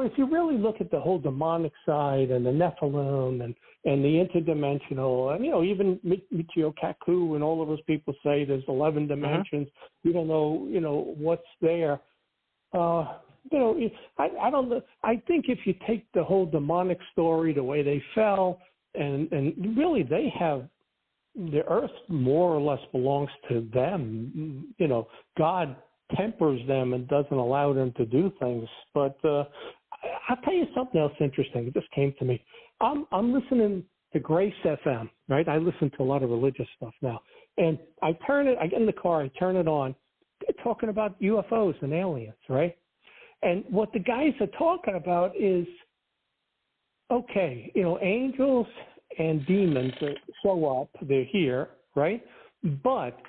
S3: if you really look at the whole demonic side and the Nephilim and the interdimensional, and, even Michio Kaku and all of those people say there's 11 dimensions. We don't know, what's there. I don't know. I think if you take the whole demonic story, the way they fell, and really they have, the earth more or less belongs to them. God tempers them and doesn't allow them to do things. But I'll tell you something else interesting. It just came to me. I'm listening to Grace FM, right? I listen to a lot of religious stuff now. And I get in the car, I turn it on. They're talking about UFOs and aliens, right? And what the guys are talking about is, okay, angels and demons that show up, they're here, right? But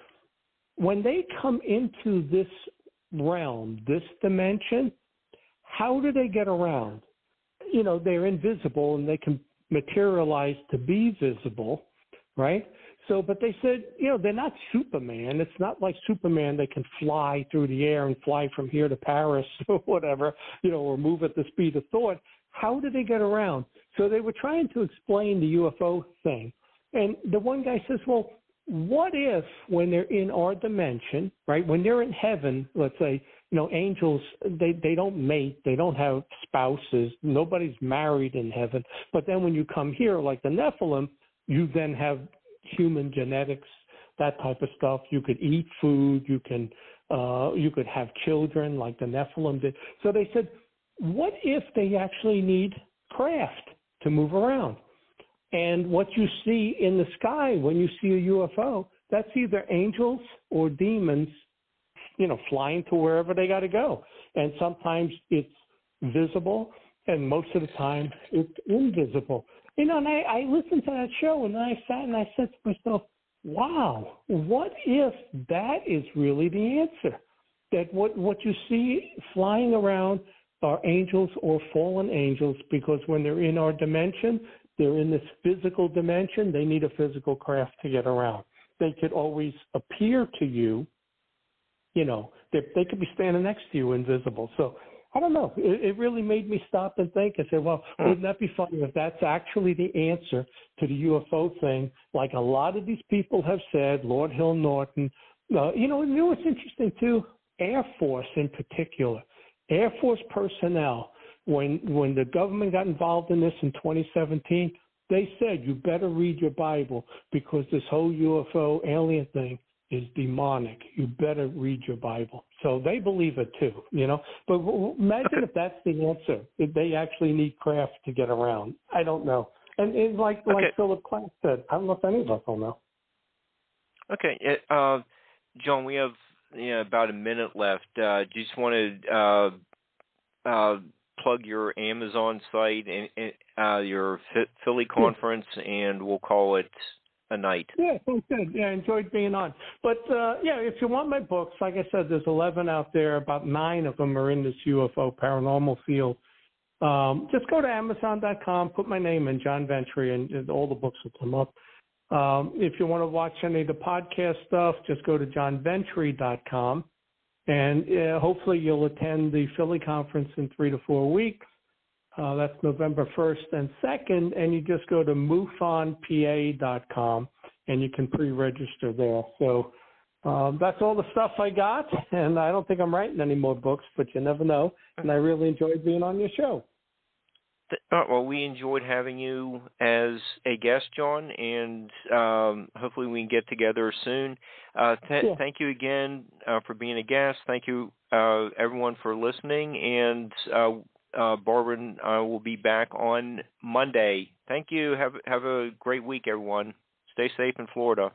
S3: when they come into this realm, this dimension, how do they get around? They're invisible and they can materialize to be visible, right? So, but they said, they're not Superman. It's not like Superman. They can fly through the air and fly from here to Paris or whatever, or move at the speed of thought. How do they get around? So they were trying to explain the UFO thing. And the one guy says, well, what if when they're in our dimension, right, when they're in heaven, let's say, angels, they don't mate, they don't have spouses, nobody's married in heaven. But then when you come here, like the Nephilim, you then have human genetics, that type of stuff. You could eat food, you could have children like the Nephilim did. So they said, what if they actually need craft to move around? And what you see in the sky when you see a UFO, that's either angels or demons, flying to wherever they got to go. And sometimes it's visible, and most of the time it's invisible. And I listened to that show, and then I sat and I said to myself, wow, what if that is really the answer? That what you see flying around are angels or fallen angels, because when they're in our dimension, they're in this physical dimension. They need a physical craft to get around. They could always appear to you, they could be standing next to you invisible. So I don't know. It really made me stop and think and say, well, wouldn't that be funny if that's actually the answer to the UFO thing? Like a lot of these people have said, Lord Hill Norton. What's interesting too? Air Force in particular. Air Force personnel, when the government got involved in this in 2017, they said, you better read your Bible because this whole UFO alien thing is demonic. You better read your Bible. So they believe it too, But imagine if that's the answer, if they actually need craft to get around. I don't know. And it's like Philip Clark said, I don't know if any of us will know.
S2: Okay. John, we have about a minute left. Do you just want to plug your Amazon site and your Philly conference, and we'll call it a night?
S3: Yeah, sounds good. Yeah, I enjoyed being on. But, if you want my books, like I said, there's 11 out there. About 9 of them are in this UFO paranormal field. Just go to Amazon.com, put my name in, John Ventrre, and all the books will come up. If you want to watch any of the podcast stuff, just go to johnventre.com. And hopefully you'll attend the Philly conference in 3 to 4 weeks. That's November 1st and 2nd. And you just go to MUFONPA.com and you can pre-register there. So That's all the stuff I got, and I don't think I'm writing any more books, but you never know. And I really enjoyed being on your show.
S2: Well, we enjoyed having you as a guest, John, and hopefully we can get together soon. Thank you again for being a guest. Thank you, everyone, for listening, and Barbara and I will be back on Monday. Thank you. Have a great week, everyone. Stay safe in Florida.